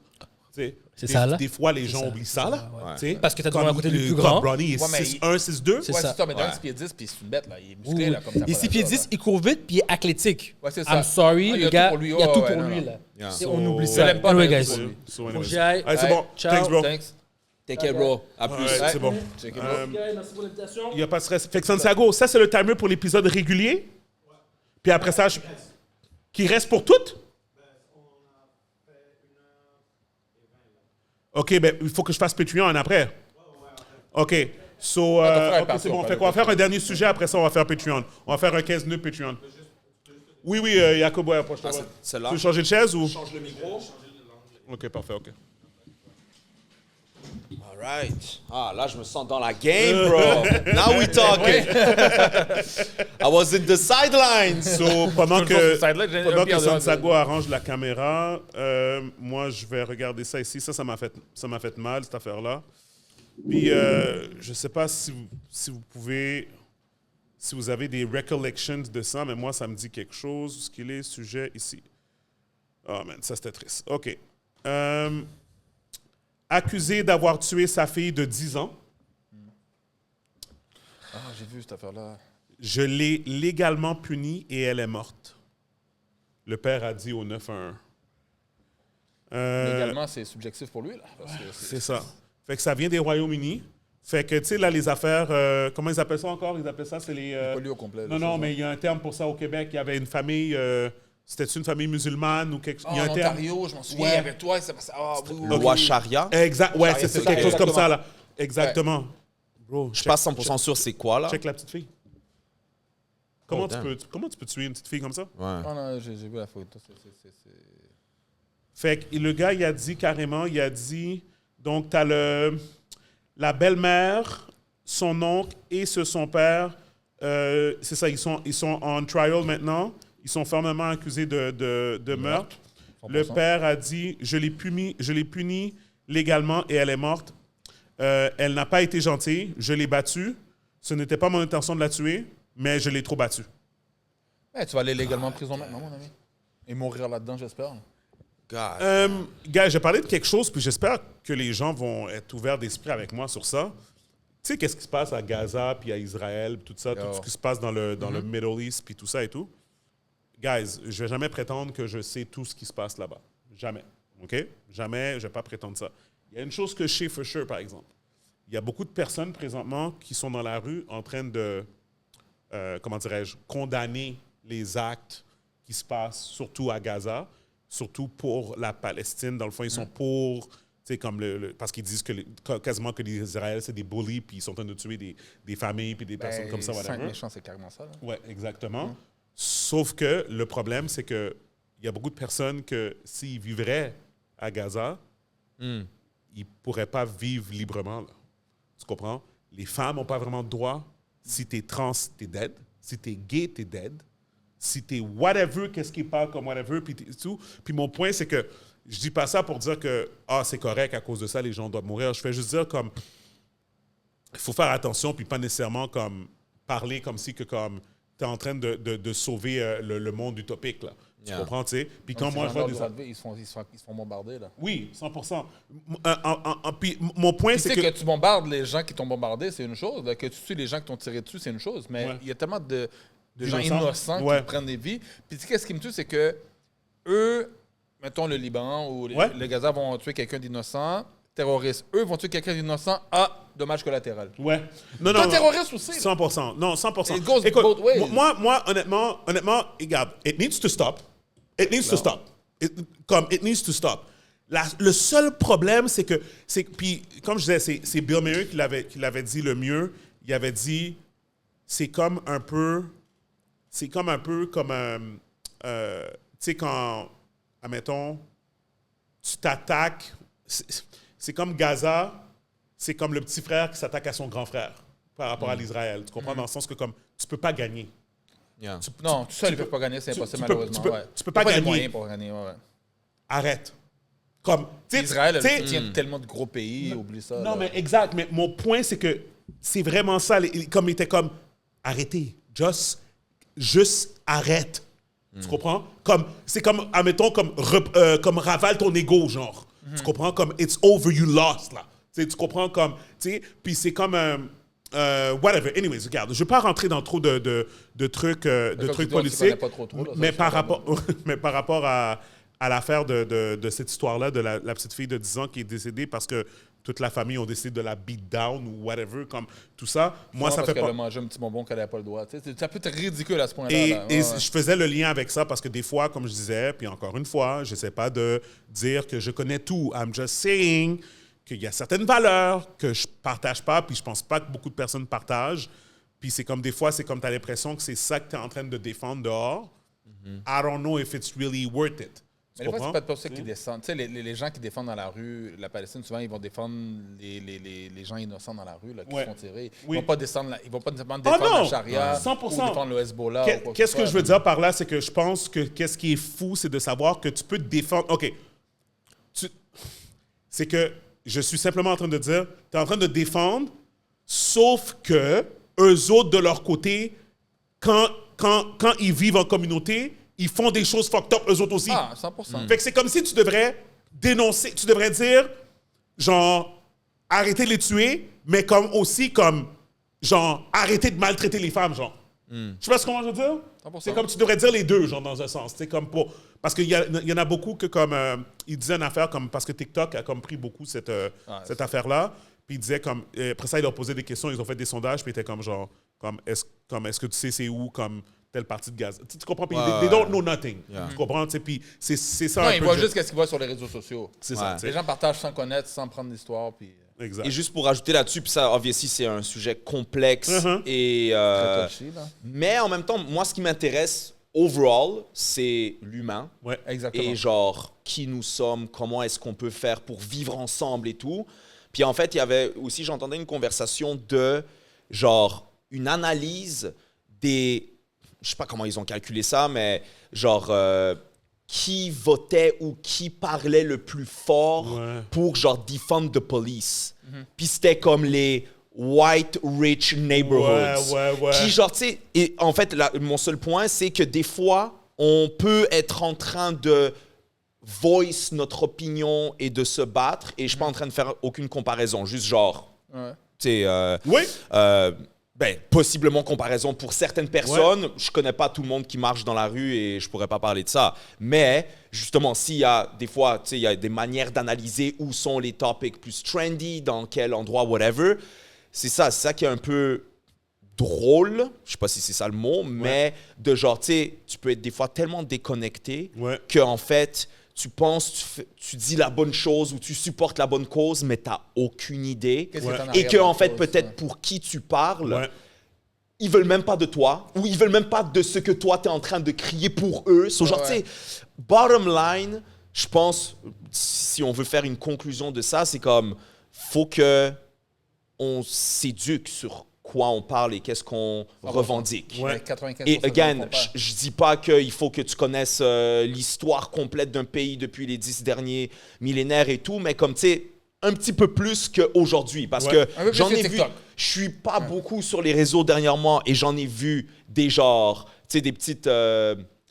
C'est ça, là. Des fois, les gens oublient ça, là. Parce que t'as devant à côté du plus grand. Bronny est 6'1", 6'2". C'est ça. Mais dans 6 pieds 10, puis c'est une bête, là. Il est musclé, là, comme ça. Il est 6 pieds 10, il court vite, puis il est athlétique. Ouais, c'est ça. I'm sorry, le gars, il y a tout pour lui, là. On oublie ça. l'aime pas, Anyway, mais guys. Faut que j'y aille. c'est bon. Thanks, bro. Take care, bro. À plus. C'est bon. Merci pour l'invitation. Il n'y a pas de stress. Fait que Santiago, ça, c'est le timer pour l'épisode régulier. Puis après ça, qui reste pour toutes? OK, ben, il faut que je fasse Patreon après. OK. So, OK, c'est bon. Fait qu'on va faire un dernier sujet, après ça, on va faire Patreon. On va faire un 15 minutes Patreon. Oui, Jacobo, approche-toi. Celle-là. Tu veux changer de chaise ou? Change le micro. OK, parfait, OK. All right. Ah, là, je me sens dans la game, bro. Now we talking. I was in the sidelines. So, pendant que Pierre Santiago arrange la caméra, moi, je vais regarder ça ici. Ça m'a fait mal, cette affaire-là. Puis, je sais pas si vous pouvez... Si vous avez des recollections de ça, mais moi, ça me dit quelque chose. Ce qu'il est, sujet ici. Oh, man, ça, c'était triste. OK. Accusé d'avoir tué sa fille de 10 ans. Ah, j'ai vu cette affaire-là. Je l'ai légalement punie et elle est morte. Le père a dit au 911. Légalement, c'est subjectif pour lui, là. C'est ça. Fait que ça vient des Royaumes-Unis. Fait que, tu sais, là, les affaires... comment ils appellent ça encore? Ils appellent ça, c'est les... Pas lu au complet. Non, mais il y a un terme pour ça au Québec. Il y avait une famille... c'était une famille musulmane ou quelque chose? En Ontario, je m'en souviens. Avec toi, c'est passé... Loi Sharia. Exact. Ouais, c'est quelque chose comme ça, là. Exactement. Bro, Je suis pas 100% sûr c'est quoi, là. Check la petite fille. Comment tu peux tuer une petite fille comme ça? Ouais. Oh non, j'ai vu la photo. Fait que le gars, il a dit carrément, donc, t'as la belle-mère, son oncle et son père, c'est ça, ils sont en trial maintenant. Ils sont fermement accusés de meurtre. 100%. Le père a dit, je l'ai punie légalement et elle est morte. Elle n'a pas été gentille, je l'ai battue. Ce n'était pas mon intention de la tuer, mais je l'ai trop battue. Ouais, tu vas aller légalement en prison maintenant, mon ami. Et mourir là-dedans, j'espère. Gars, j'ai parlé de quelque chose, puis j'espère que les gens vont être ouverts d'esprit avec moi sur ça. Tu sais, qu'est-ce qui se passe à Gaza, puis à Israël, tout ça, tout ce qui se passe dans le Middle East, puis tout ça et tout. Guys, je vais jamais prétendre que je sais tout ce qui se passe là-bas. Jamais. OK? Jamais, je vais pas prétendre ça. Il y a une chose que je sais for sure, par exemple. Il y a beaucoup de personnes présentement qui sont dans la rue en train de, comment dirais-je, condamner les actes qui se passent, surtout à Gaza, surtout pour la Palestine. Dans le fond, ils sont pour, tu sais, comme parce qu'ils disent quasiment que les Israéliens, c'est des bullies, puis ils sont en train de tuer des familles, puis des personnes comme ça, whatever. Méchants, c'est carrément ça. Oui, exactement. Sauf que le problème, c'est qu'il y a beaucoup de personnes que s'ils vivraient à Gaza, ils ne pourraient pas vivre librement. Là. Tu comprends? Les femmes n'ont pas vraiment de droit. Si tu es trans, tu es dead. Si tu es gay, tu es dead. Si tu es whatever, qu'est-ce qui parle comme whatever, puis tout. Puis mon point, c'est que je dis pas ça pour dire que c'est correct, à cause de ça, les gens doivent mourir. Je fais juste dire comme il faut faire attention, puis pas nécessairement comme parler comme si que comme tu es en train de sauver le monde utopique, là. Tu comprends, tu sais? Puis quand moi, je vois ils se font bombarder, là. Oui, 100%. Puis mon point, c'est que tu bombardes les gens qui t'ont bombardé, c'est une chose. Là, que tu tues les gens qui t'ont tiré dessus, c'est une chose. Mais il y a tellement de gens innocents qui prennent des vies. Puis tu sais, qu'est-ce qui me tue, c'est que eux, mettons le Liban ou le Gaza vont tuer quelqu'un d'innocent, terroriste. Eux vont tuer quelqu'un d'innocent, dommage collatéral. Ouais. Non, terroriste aussi. 100%. Non, 100%. It goes both ways. Moi, honnêtement, regarde, it needs to stop. It needs to stop. It needs to stop. Le seul problème, c'est que, puis comme je disais, c'est Bill Maher qui l'avait dit le mieux. Il avait dit, c'est comme un peu comme, tu sais, quand, admettons, tu t'attaques, c'est comme Gaza, c'est comme le petit frère qui s'attaque à son grand frère par rapport à l'Israël. Tu comprends? Dans le sens que comme tu peux pas gagner. Yeah. Non, tout seul, ils ne peuvent pas gagner, c'est impossible, malheureusement. Tu peux pas gagner. Il n'y a pas les moyens pour gagner. Ouais. Arrête. Comme, Israël tient tellement de gros pays, oublie ça. Non, mais exact. Mais mon point, c'est que c'est vraiment ça. Comme il était comme, arrêtez. Juste arrête. Tu comprends? C'est comme, admettons, comme ravale ton ego, genre. Tu comprends? Comme, it's over, you lost, là. Tu comprends? Comme, tu sais, puis c'est comme... whatever. Anyways, regarde, je ne vais pas rentrer dans trop de trucs, politiques, mais par rapport à l'affaire de cette histoire-là, de la petite fille de 10 ans qui est décédée parce que toute la famille ont décidé de la beat down ou whatever, comme tout ça. Moi, ça fait pas... Parce qu'elle a mangé un petit bonbon qu'elle n'avait pas le droit. Ça peut être ridicule à ce point-là. Et je faisais le lien avec ça parce que des fois, comme je disais, puis encore une fois, je ne sais pas de dire que je connais tout. I'm just saying qu'il y a certaines valeurs que je partage pas, puis je pense pas que beaucoup de personnes partagent. Puis c'est comme des fois, c'est comme tu as l'impression que c'est ça que tu es en train de défendre dehors. I don't know if it's really worth it. Mais des fois, c'est pas pour ça qu'ils descendent. Tu sais, les gens qui défendent dans la rue, la Palestine, souvent, ils vont défendre les gens innocents dans la rue là, qui se font tirer. Ils vont pas descendre ils vont pas nécessairement défendre la charia 100%. ou défendre le Hezbollah. Qu'est-ce que je veux dire par là, c'est que je pense que qu'est-ce qui est fou, c'est de savoir que tu peux te défendre. OK. C'est que je suis simplement en train de dire, tu es en train de défendre, sauf que eux autres, de leur côté, quand ils vivent en communauté, ils font des choses fucked up, eux autres aussi. Ah, 100%. Fait que c'est comme si tu devrais dénoncer, tu devrais dire, genre, arrêtez de les tuer, mais comme aussi, comme, genre, arrêtez de maltraiter les femmes, genre. Je sais pas comment je veux dire. 100%. C'est comme tu devrais dire les deux, genre, dans un sens. C'est comme pour... Parce qu'il y en a beaucoup que, comme, ils disaient une affaire, comme, parce que TikTok a comme pris beaucoup cette affaire-là. Puis ils disaient, comme, après ça, ils leur posaient des questions, ils ont fait des sondages, puis ils étaient comme, genre, est-ce que tu sais c'est où, comme, telle partie de Gaza. Tu comprends? Puis they don't know nothing. Tu comprends? Puis c'est ça. Non, ils voient juste ce qu'ils voient sur les réseaux sociaux. C'est ça. Les gens partagent sans connaître, sans prendre l'histoire. Puis... Exact. Et juste pour rajouter là-dessus, puis ça, obviously, c'est un sujet complexe. Et, très touchy, là. Mais en même temps, moi, ce qui m'intéresse, overall, c'est l'humain. Ouais, exactement. Et genre, qui nous sommes, comment est-ce qu'on peut faire pour vivre ensemble et tout. Puis en fait, il y avait aussi, j'entendais une conversation de, genre, une analyse des... Je sais pas comment ils ont calculé ça, mais genre, qui votait ou qui parlait le plus fort pour, genre, defund the police. Puis c'était comme les white rich neighborhoods. Qui, genre, tu sais, et en fait, mon seul point, c'est que des fois, on peut être en train de voice notre opinion et de se battre, et je suis pas en train de faire aucune comparaison, juste genre, tu sais, possiblement comparaison pour certaines personnes. Je connais pas tout le monde qui marche dans la rue et je pourrais pas parler de ça. Mais justement, s'il y a des fois, tu sais, il y a des manières d'analyser où sont les topics plus trendy, dans quel endroit, whatever. C'est ça qui est un peu drôle. Je sais pas si c'est ça le mot, mais de genre, tu sais, tu peux être des fois tellement déconnecté que en fait, tu penses, tu dis la bonne chose ou tu supportes la bonne cause, mais tu n'as aucune idée. Et que, en fait, peut-être pour qui tu parles, ils veulent même pas de toi ou ils veulent même pas de ce que toi, tu es en train de crier pour eux. So, genre, tu sais, bottom line, je pense, si on veut faire une conclusion de ça, c'est comme, faut que on s'éduque sur quoi on parle et qu'est-ce qu'on revendique. Et again, je dis pas qu'il faut que tu connaisses l'histoire complète d'un pays depuis les 10 derniers millénaires et tout, mais comme tu sais, un petit peu plus qu'aujourd'hui. Parce que j'en ai vu, je suis pas beaucoup sur les réseaux dernièrement et j'en ai vu des genres, tu sais, des petites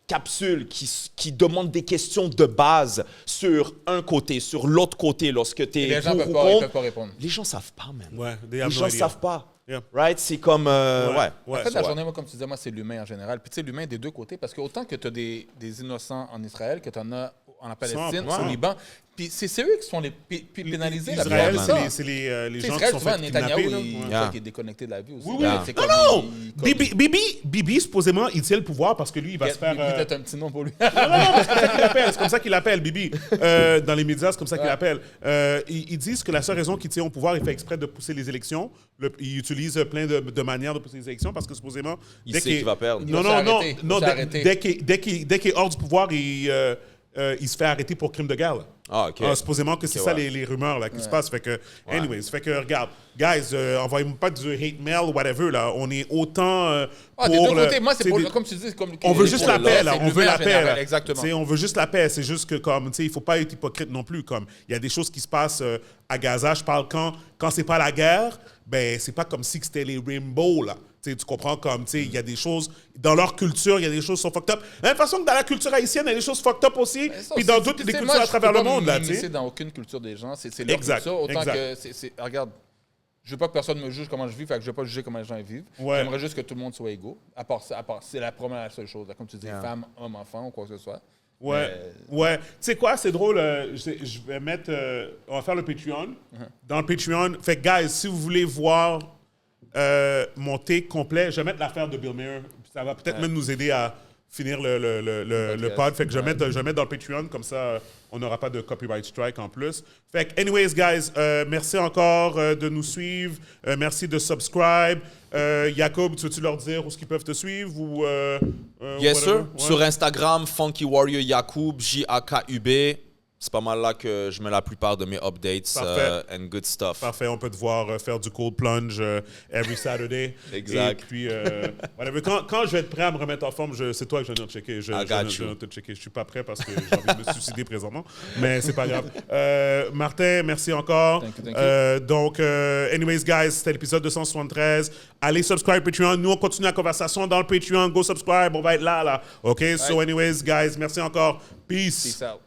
capsules qui demandent des questions de base sur un côté, sur l'autre côté lorsque tu es les gens peuvent pas répondre. Les gens savent pas, man. Les gens savent pas. Right? C'est comme... En fait, la journée, moi, comme tu disais, moi, c'est l'humain en général. Puis tu sais, l'humain des deux côtés, parce qu'autant que tu as des innocents en Israël, que tu en as en Palestine, au Liban, puis c'est eux qui se font pénaliser. Israël, c'est les gens qui sont fait kidnapper. Qui est déconnecté de la vie aussi. Non! Bibi, supposément, il tient le pouvoir parce que lui, il va se faire... Bibi, peut-être un petit nom pour lui. Non, c'est comme ça qu'il l'appelle, Bibi. Dans les médias, c'est comme ça qu'il l'appelle. Ils disent que la seule raison qu'il tient au pouvoir, il fait exprès de pousser les élections. Il utilise plein de manières de pousser les élections parce que supposément... Il sait qu'il va perdre. Non, dès qu'il est hors du pouvoir, il se fait arrêter pour crime de guerre. Là. Ah, OK. Supposément que c'est ça les rumeurs là, qui se passent. Fait que, anyways, fait que, regarde, guys, envoyez-moi pas du hate mail ou whatever. Là. On est autant pour... des deux côtés. Moi, c'est pour, comme tu dis, comme... On veut juste la paix, là. On veut la paix, là. Exactement. On veut juste la paix. C'est juste que, comme, il faut pas être hypocrite non plus. Comme, il y a des choses qui se passent à Gaza. Je parle quand c'est pas la guerre, ben, c'est pas comme si c'était les rainbows, là. Tu comprends comme, il y a des choses, dans leur culture, il y a des choses qui sont fucked up. De la même façon que dans la culture haïtienne, il y a des choses fucked up aussi, puis dans toutes les cultures à travers le monde. Là, c'est dans aucune culture des gens, c'est leur culture, autant que, regarde, je veux pas que personne me juge comment je vis, fait que je vais pas juger comment les gens vivent. J'aimerais juste que tout le monde soit égaux, à part c'est la première seule chose, là, comme tu dis, femme, homme, enfant, ou quoi que ce soit. Tu sais quoi, c'est drôle, je vais mettre, on va faire le Patreon. Dans le Patreon, fait guys, si vous voulez voir mon take complet, je vais mettre l'affaire de Bill Maher. Ça va peut-être même nous aider à finir le pod. Fait que je vais mettre dans le Patreon, comme ça, on n'aura pas de copyright strike en plus. Fait que, anyways, guys, merci encore de nous suivre. Merci de subscribe. Jacob, tu veux-tu leur dire où est-ce qu'ils peuvent te suivre? Yes, sir. Ouais. Sur Instagram, Funky Warrior Yacoub, Jakub. C'est pas mal là que je mets la plupart de mes updates and good stuff. Parfait, on peut te voir faire du cold plunge every Saturday. Exact. Et puis, quand je vais être prêt à me remettre en forme, c'est toi que je viens de checker. Je viens de te checker. Je suis pas prêt parce que j'ai envie de me suicider présentement, mais c'est pas grave. Martin, merci encore. Thank you. Donc, anyways, guys, c'était l'épisode 273. Allez subscribe Patreon. Nous, on continue la conversation dans le Patreon. Go subscribe. On va être là. OK? So, anyways, guys, merci encore. Peace. Peace out.